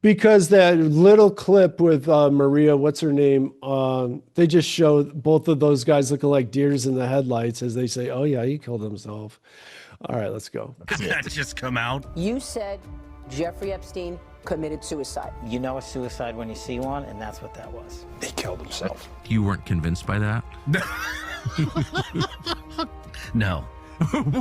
Because that little clip with Maria, what's her name? They just show both of those guys looking like deers in the headlights as they say, oh, yeah, he killed himself. All right, let's go. Did that just come out? You said Jeffrey Epstein committed suicide. You know a suicide when you see one, and that's what that was. He killed himself. You weren't convinced by that? No.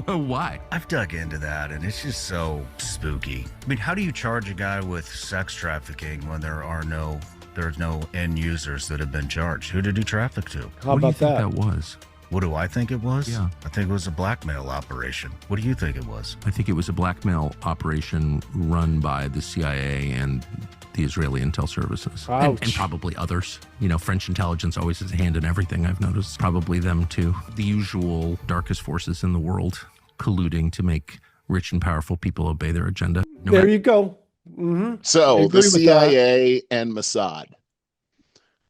Why? I've dug into that, and it's just so spooky. I mean, how do you charge a guy with sex trafficking when there's no end users that have been charged? Who did he traffic to? How what do you about think that? That was? What do I think it was? Yeah. I think it was a blackmail operation. What do you think it was? I think it was a blackmail operation run by the CIA and the Israeli intel services. And probably others. French intelligence always has a hand in everything, I've noticed. Probably them too. The usual darkest forces in the world colluding to make rich and powerful people obey their agenda. There you go. Mm-hmm. So the CIA and Mossad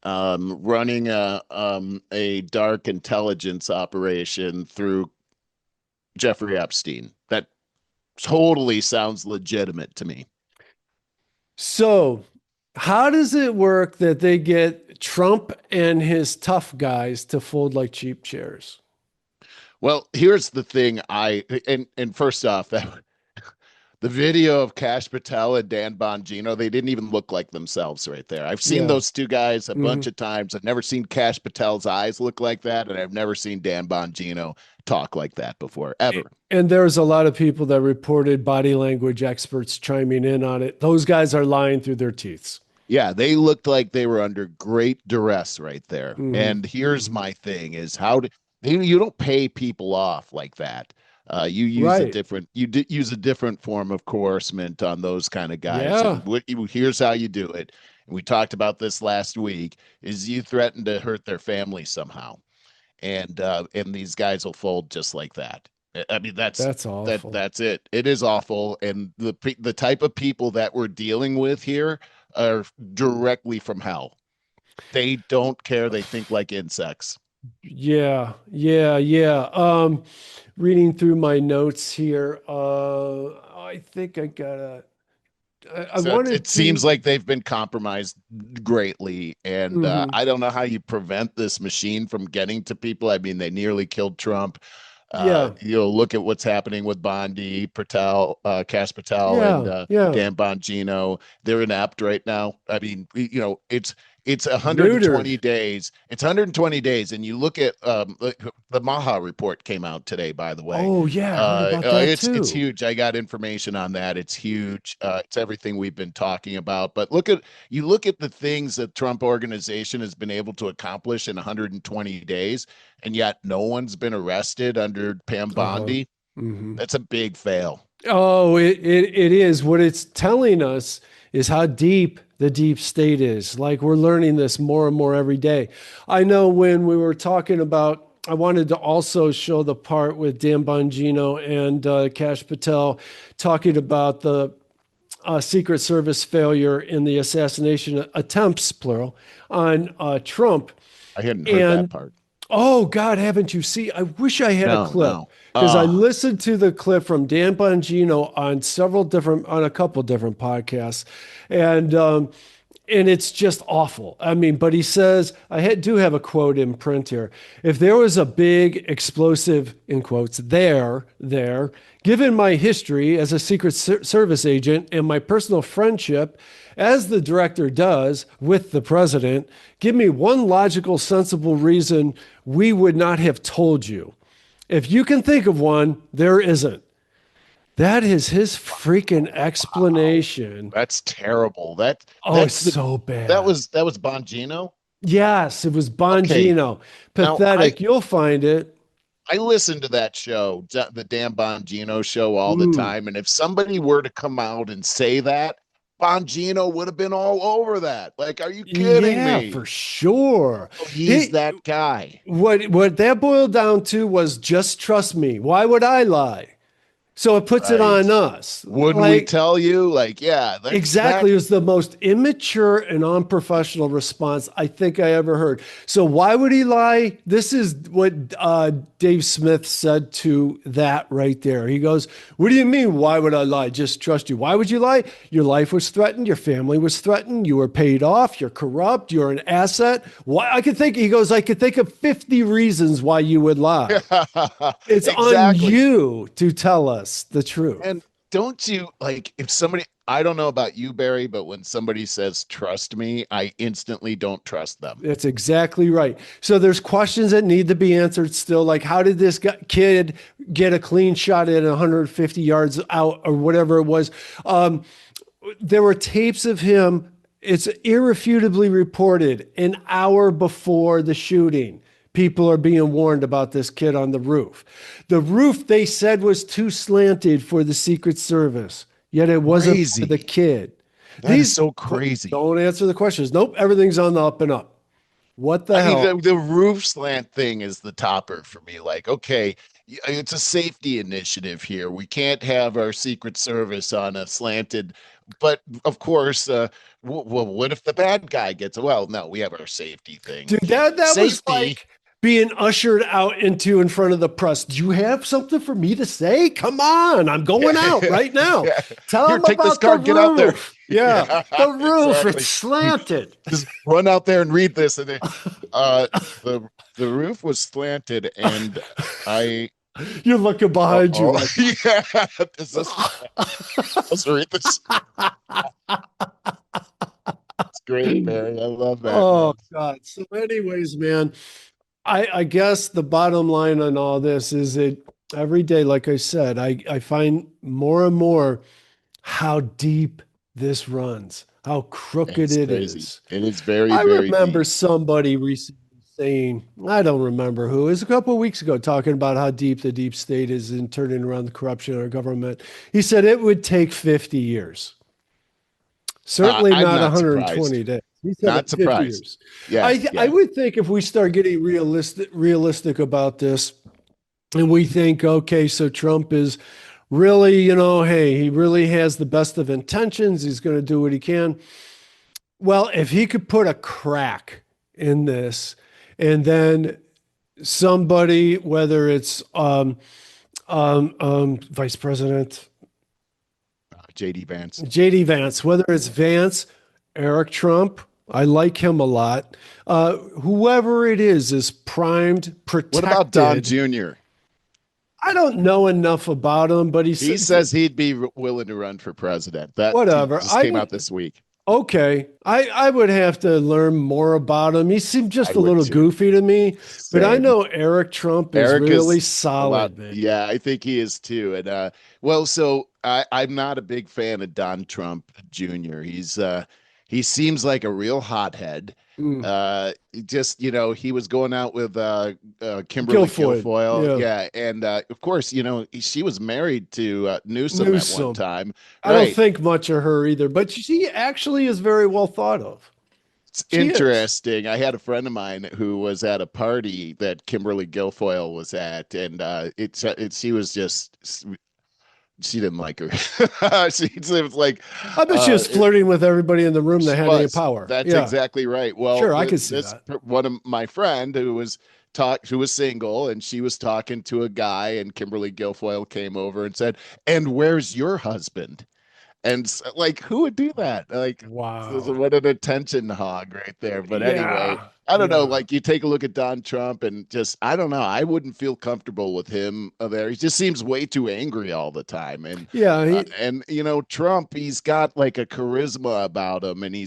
running a dark intelligence operation through Jeffrey Epstein. That totally sounds legitimate to me. So, how does it work that they get Trump and his tough guys to fold like cheap chairs? Well, here's the thing. And first off, that the video of Cash Patel and Dan Bongino, they didn't even look like themselves right there. I've seen Yeah. those two guys a bunch of times. I've never seen Cash Patel's eyes look like that, and I've never seen Dan Bongino talk like that before, ever. And there's a lot of people that reported body language experts chiming in on it. Those guys are lying through their teeth. Yeah, they looked like they were under great duress right there. And here's my thing is you don't pay people off like that. You use use a different form of coercement on those kind of guys. Yeah. And here's how you do it. And we talked about this last week, is you threaten to hurt their family somehow. And these guys will fold just like that. I mean, that's awful. That's it. It is awful. And the type of people that we're dealing with here are directly from hell. They don't care. They think like insects. Yeah. Reading through my notes here, I think I got it seems like they've been compromised greatly, and I don't know how you prevent this machine from getting to people. I mean, they nearly killed Trump. Look at what's happening with Bondi, Patel, Cash Patel, and Dan Bongino. They're inept right now. I mean, it's 120 days. It's 120 days, and you look at the MAHA report came out today. By the way, oh yeah, I heard about that too. It's huge. I got information on that. It's huge. It's everything we've been talking about. But look at the things that Trump organization has been able to accomplish in 120 days, and yet no one's been arrested under Pam Bondi. That's a big fail. Oh, it is. What it's telling us is how deep the deep state is. Like, we're learning this more and more every day. I know when we were talking about, I wanted to also show the part with Dan Bongino and Cash Patel talking about the Secret Service failure in the assassination attempts, plural, on Trump. I hadn't heard that part. Oh, God, haven't you seen? I wish I had a clip. Because I listened to the clip from Dan Bongino on a couple different podcasts, and it's just awful. I mean, but he says, do have a quote in print here. If there was a big explosive, in quotes, there, given my history as a Secret Service agent and my personal friendship, as the director does with the president, give me one logical, sensible reason we would not have told you. If you can think of one, there isn't. That is his freaking explanation. Wow. That's terrible. That's so bad. That was Bongino? Yes, it was Bongino. Okay. Pathetic. You'll find it. I listen to that show, the Dan Bongino show, all the time. And if somebody were to come out and say that, Bongino would have been all over that. Like, are you kidding me? Yeah, for sure. He's that guy. What that boiled down to was just trust me. Why would I lie? So it puts it on us. Wouldn't we tell you? Like, yeah. Exactly. It was the most immature and unprofessional response I think I ever heard. So why would he lie? This is what Dave Smith said to that right there. He goes, what do you mean, why would I lie? Just trust you. Why would you lie? Your life was threatened. Your family was threatened. You were paid off. You're corrupt. You're an asset. Why? I could think of 50 reasons why you would lie. It's on you to tell us the truth. And don't you, like, if somebody, I don't know about you, Barry, but when somebody says trust me, I instantly don't trust them. That's exactly right. So there's questions that need to be answered still, like, how did this kid get a clean shot at 150 yards out or whatever it was? There were tapes of him. It's irrefutably reported an hour before the shooting. People are being warned about this kid on the roof. The roof, they said, was too slanted for the Secret Service, yet it wasn't for the kid. That is so crazy. Don't answer the questions. Nope, everything's on the up and up. What the hell? Mean, the roof slant thing is the topper for me. Like, okay, it's a safety initiative here. We can't have our Secret Service on a slanted, but of course, well, what if the bad guy gets, well, no, we have our safety thing. Dude, that was like, being ushered out into in front of the press. Do you have something for me to say? Come on, I'm going out right now. Yeah. Tell Here, them take this about the card, get out there. roof. Yeah, the roof. Exactly. It's slanted. Just run out there and read this. And the the roof was slanted, and I You're looking behind you. like, yeah. Is this let's read this? It's great, Barry. I love that. Oh Man. God. So anyways, man, I guess the bottom line on all this is that every day, like I said, I find more and more how deep this runs, how crooked It's it crazy. is. It is very, I very remember deep. somebody recently saying, I don't remember who, it was a couple of weeks ago, talking about how deep the deep state is in turning around the corruption in our government. He said it would take 50 years. Certainly I'm not not 120 surprised. days. He said Not 50 surprised. years. Yeah, I yeah. would think if we start getting realistic about this, and we think, okay, so Trump is really, hey, he really has the best of intentions. He's going to do what he can. Well, if he could put a crack in this, and then somebody, whether it's Vice President JD Vance. JD Vance, whether it's Vance, Eric Trump, I like him a lot. Whoever it is primed, protected. What about Don Jr.? I don't know enough about him, but He says he'd be willing to run for president. That whatever. just came out this week. Okay. I would have to learn more about him. He seemed just a little goofy to me, but I know Eric Trump is really solid, man. Yeah, I think he is too. And well, so I'm not a big fan of Don Trump Jr. He seems like a real hothead. Just, he was going out with Kimberly Guilfoyle. Yeah. And of course, she was married to Newsom at one time. I don't think much of her either, but she actually is very well thought of. It's interesting. I had a friend of mine who was at a party that Kimberly Guilfoyle was at, and she was just. She didn't like her. She was like, I bet she was flirting with everybody in the room that had any power. That's exactly right. Well, sure, I could see that. One of my friend who was single, and she was talking to a guy, and Kimberly Guilfoyle came over and said, "And where's your husband?" And like, who would do that? Like, wow, what an attention hog right there. But anyway, I don't know. Like, you take a look at Don Trump, and just, I don't know. I wouldn't feel comfortable with him there. He just seems way too angry all the time. And Trump, he's got like a charisma about him, and he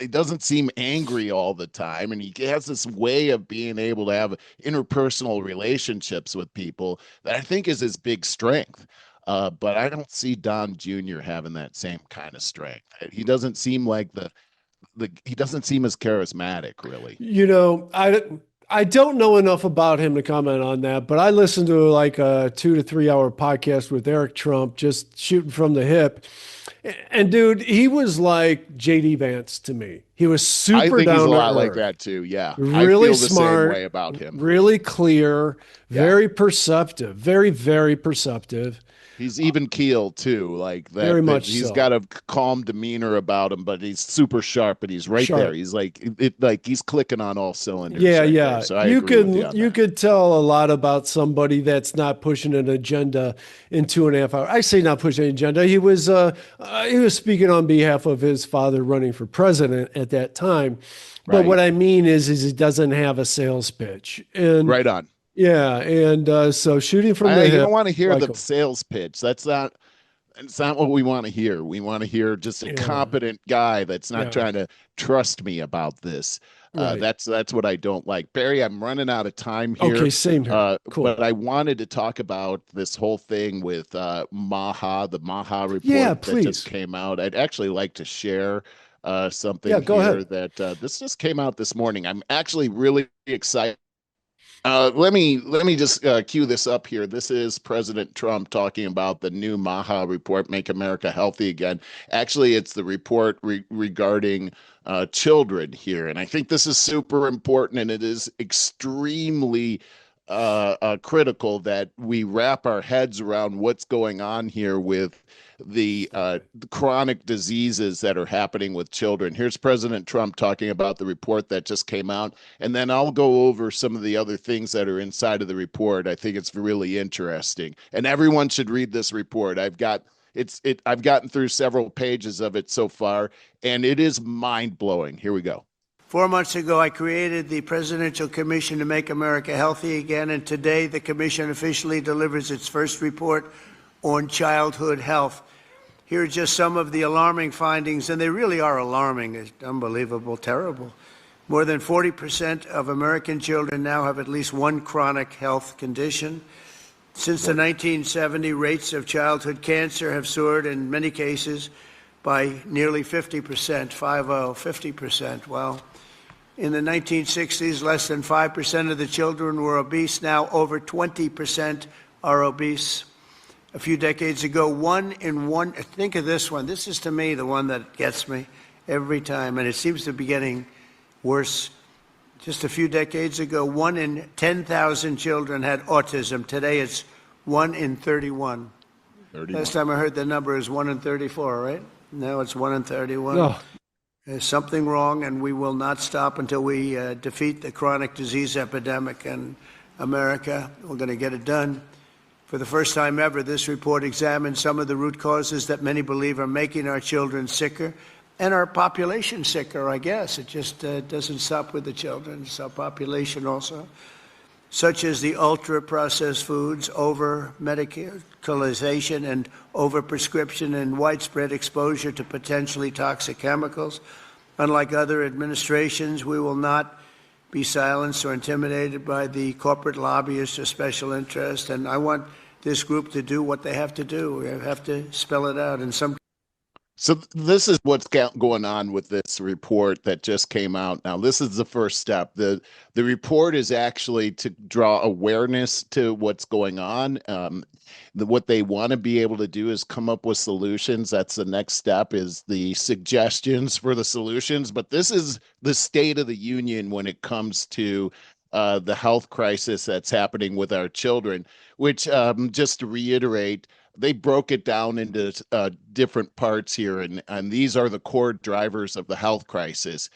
doesn't seem angry all the time, and he has this way of being able to have interpersonal relationships with people that I think is his big strength. But I don't see Don Jr. having that same kind of strength. He doesn't seem like he doesn't seem as charismatic, really. I don't know enough about him to comment on that, but I listened to like a 2 to 3 hour podcast with Eric Trump, just shooting from the hip. And dude, he was like JD Vance to me. He was super down to earth. I think he's a lot like that too. Yeah, really I feel smart. The same way about him. Really clear, very perceptive, very, very perceptive. He's even keel too, like that. Very much. He's got a calm demeanor about him, but he's super sharp, and he's right there. He's like he's clicking on all cylinders. Yeah, right yeah. There. So you could tell a lot about somebody that's not pushing an agenda in 2.5 hours. I say not pushing an agenda. He was speaking on behalf of his father running for president at that time. But what I mean is he doesn't have a sales pitch. And right on. Yeah, and so shooting from the hip. You don't want to hear the sales pitch. It's not what we want to hear. We want to hear just a competent guy that's not trying to trust me about this. Right. That's what I don't like. Barry, I'm running out of time here. Okay, same here. Cool. But I wanted to talk about this whole thing with MAHA, the MAHA report that just came out. I'd actually like to share something here that this just came out this morning. I'm actually really excited. Let me just cue this up here. This is President Trump talking about the new MAHA report, Make America Healthy Again. Actually, it's the report regarding children here. And I think this is super important, and it is extremely critical that we wrap our heads around what's going on here with the chronic diseases that are happening with children. Here's President Trump talking about the report that just came out, and then I'll go over some of the other things that are inside of the report. I think it's really interesting, and everyone should read this report. I've gotten through several pages of it so far, and it is mind-blowing. Here we go. 4 months ago, I created the Presidential Commission to Make America Healthy Again, and today the commission officially delivers its first report on childhood health. Here are just some of the alarming findings, and they really are alarming. It's unbelievable, terrible. More than 40% of American children now have at least one chronic health condition. Since the 1970s, rates of childhood cancer have soared in many cases by nearly 50%, 50%. Wow. In the 1960s, less than 5% of the children were obese. Now over 20% are obese. A few decades ago, think of this one. This is, to me, the one that gets me every time, and it seems to be getting worse. Just a few decades ago, 1 in 10,000 children had autism. Today, it's 1 in 31. Last time I heard the number is 1 in 34, right? Now it's 1 in 31. Oh. There's something wrong, and we will not stop until we defeat the chronic disease epidemic in America. We're going to get it done. For the first time ever, this report examines some of the root causes that many believe are making our children sicker and our population sicker, I guess. It just doesn't stop with the children. It's our population also, such as the ultra-processed foods, over-medicalization and over-prescription and widespread exposure to potentially toxic chemicals. Unlike other administrations, we will not be silenced or intimidated by the corporate lobbyists or special interests. And I want this group to do what they have to do. We have to spell it out. So this is what's going on with this report that just came out. Now, this is the first step. The report is actually to draw awareness to what's going on. What they want to be able to do is come up with solutions. That's the next step, is the suggestions for the solutions. But this is the state of the union when it comes to the health crisis that's happening with our children, which, just to reiterate, they broke it down into different parts here, and these are the core drivers of the health crisis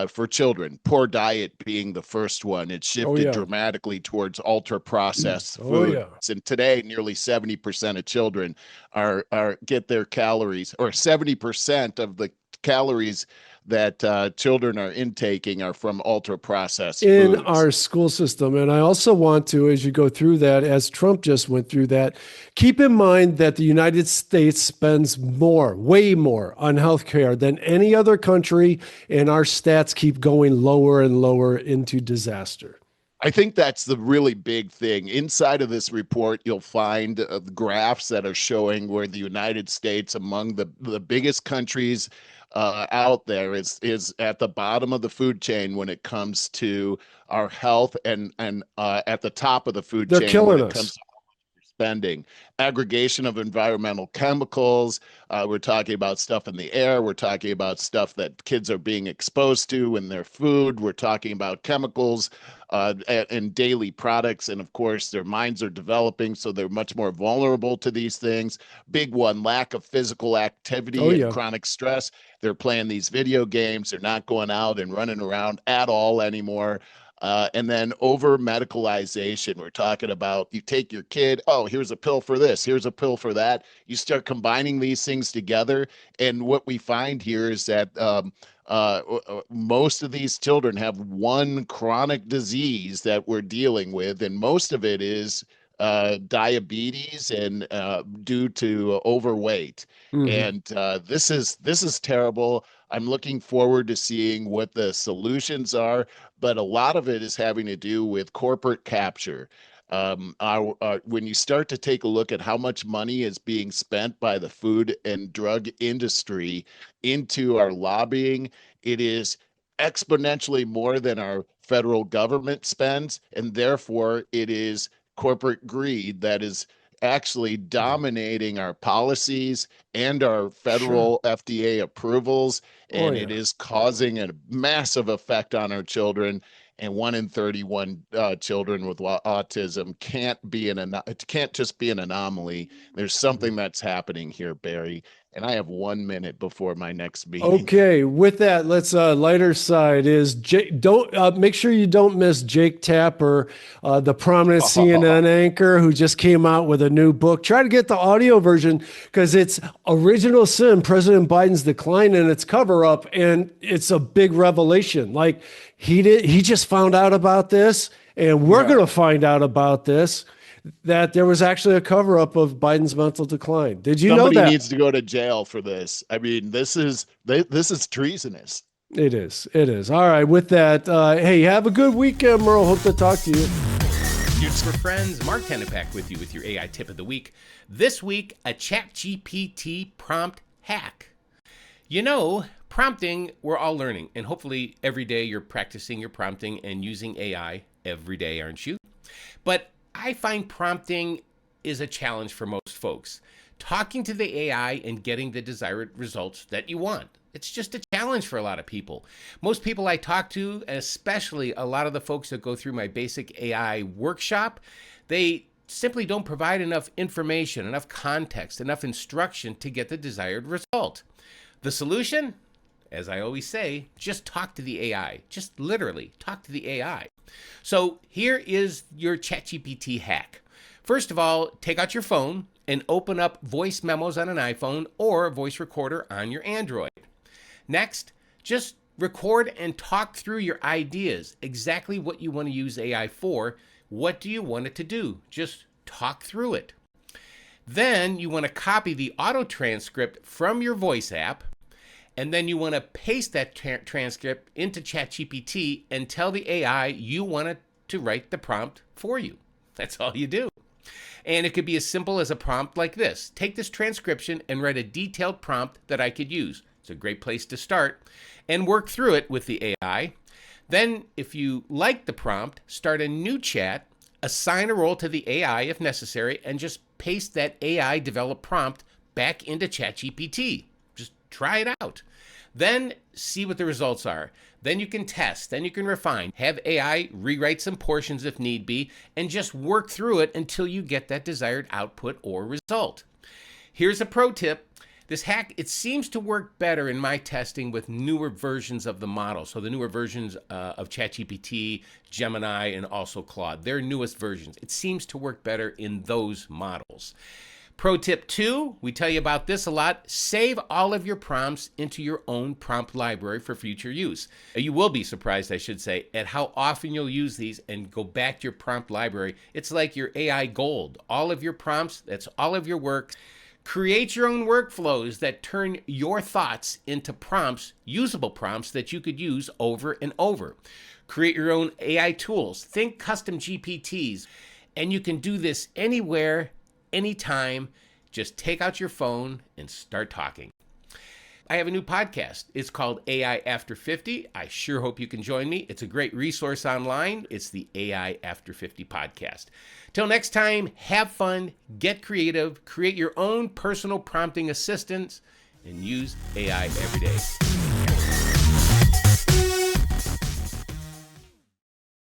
for children. Poor diet being the first one. It shifted dramatically towards ultra-processed foods, and today nearly 70% of children are get their calories, or 70% of the calories that children are intaking are from ultra-processed in foods. Our school system. And I also want to, as you go through that, as Trump just went through that, keep in mind that the United States spends more, way more, on healthcare than any other country, and our stats keep going lower and lower into disaster. I think that's the really big thing. Inside of this report, you'll find graphs that are showing where the United States, among the biggest countries out there, is at the bottom of the food chain when it comes to our health, and at the top of the food chain killing when us. It comes to spending. Aggregation of environmental chemicals. We're talking about stuff in the air. We're talking about stuff that kids are being exposed to in their food. We're talking about chemicals and daily products. And of course, their minds are developing, so they're much more vulnerable to these things. Big one, lack of physical activity and chronic stress. They're playing these video games. They're not going out and running around at all anymore. And then over medicalization. We're talking about, you take your kid, oh, here's a pill for this, here's a pill for that. You start combining these things together. And what we find here is that most of these children have one chronic disease that we're dealing with, and most of it is diabetes and due to overweight. And this is terrible. I'm looking forward to seeing what the solutions are, but a lot of it is having to do with corporate capture. When you start to take a look at how much money is being spent by the food and drug industry into our lobbying, it is exponentially more than our federal government spends, and therefore it is corporate greed that is actually dominating our policies and our federal FDA approvals, and it is causing a massive effect on our children. and 1 in 31 children with autism can't just be an anomaly. There's something that's happening here, Barry. And I have 1 minute before my next meeting. Okay, with that, let's lighter side is don't make sure you don't miss Jake Tapper, the prominent CNN anchor who just came out with a new book. Try to get the audio version because it's Original Sin, President Biden's Decline and its cover up, and it's a big revelation. Like he just found out about this, and we're going to find out about this. That there was actually a cover-up of Biden's mental decline. Did you know that? Somebody needs to go to jail for this. I mean, this is treasonous. It is. It is. All right. With that, hey, have a good weekend, Merle. Hope to talk to you. News for Friends. Mark Tennepack with you with your AI tip of the week. This week, a ChatGPT prompt hack. You know, prompting, we're all learning, and hopefully every day you're practicing your prompting and using AI every day, aren't you? But I find prompting is a challenge for most folks. Talking to the AI and getting the desired results that you want. It's just a challenge for a lot of people. Most people I talk to, especially a lot of the folks that go through my basic AI workshop, they simply don't provide enough information, enough context, enough instruction to get the desired result. The solution? As I always say, just talk to the AI. Just literally talk to the AI. So here is your ChatGPT hack. First of all, take out your phone and open up voice memos on an iPhone or a voice recorder on your Android. Next, just record and talk through your ideas, exactly what you want to use AI for. What do you want it to do? Just talk through it. Then you want to copy the auto transcript from your voice app, and then you want to paste that transcript into ChatGPT and tell the AI you want it to write the prompt for you. That's all you do. And it could be as simple as a prompt like this. Take this transcription and write a detailed prompt that I could use. It's a great place to start and work through it with the AI. Then, if you like the prompt, start a new chat, assign a role to the AI if necessary, and just paste that AI developed prompt back into ChatGPT. Try it out. Then see what the results are. Then you can test, then you can refine, have AI rewrite some portions if need be, and just work through it until you get that desired output or result. Here's a pro tip. This hack, it seems to work better in my testing with newer versions of the model. So the newer versions of ChatGPT, Gemini, and also Claude, their newest versions. It seems to work better in those models. Pro tip 2, we tell you about this a lot. Save all of your prompts into your own prompt library for future use. You will be surprised, I should say, at how often you'll use these and go back to your prompt library. It's like your AI gold. All of your prompts, that's all of your work. Create your own workflows that turn your thoughts into prompts, usable prompts that you could use over and over. Create your own AI tools. Think custom GPTs. And you can do this anywhere, anytime. Just take out your phone and start talking. I have a new podcast. It's called AI After 50. I sure hope you can join me. It's a great resource online. It's the AI After 50 podcast. Till next time, have fun, get creative, create your own personal prompting assistants, and use AI every day.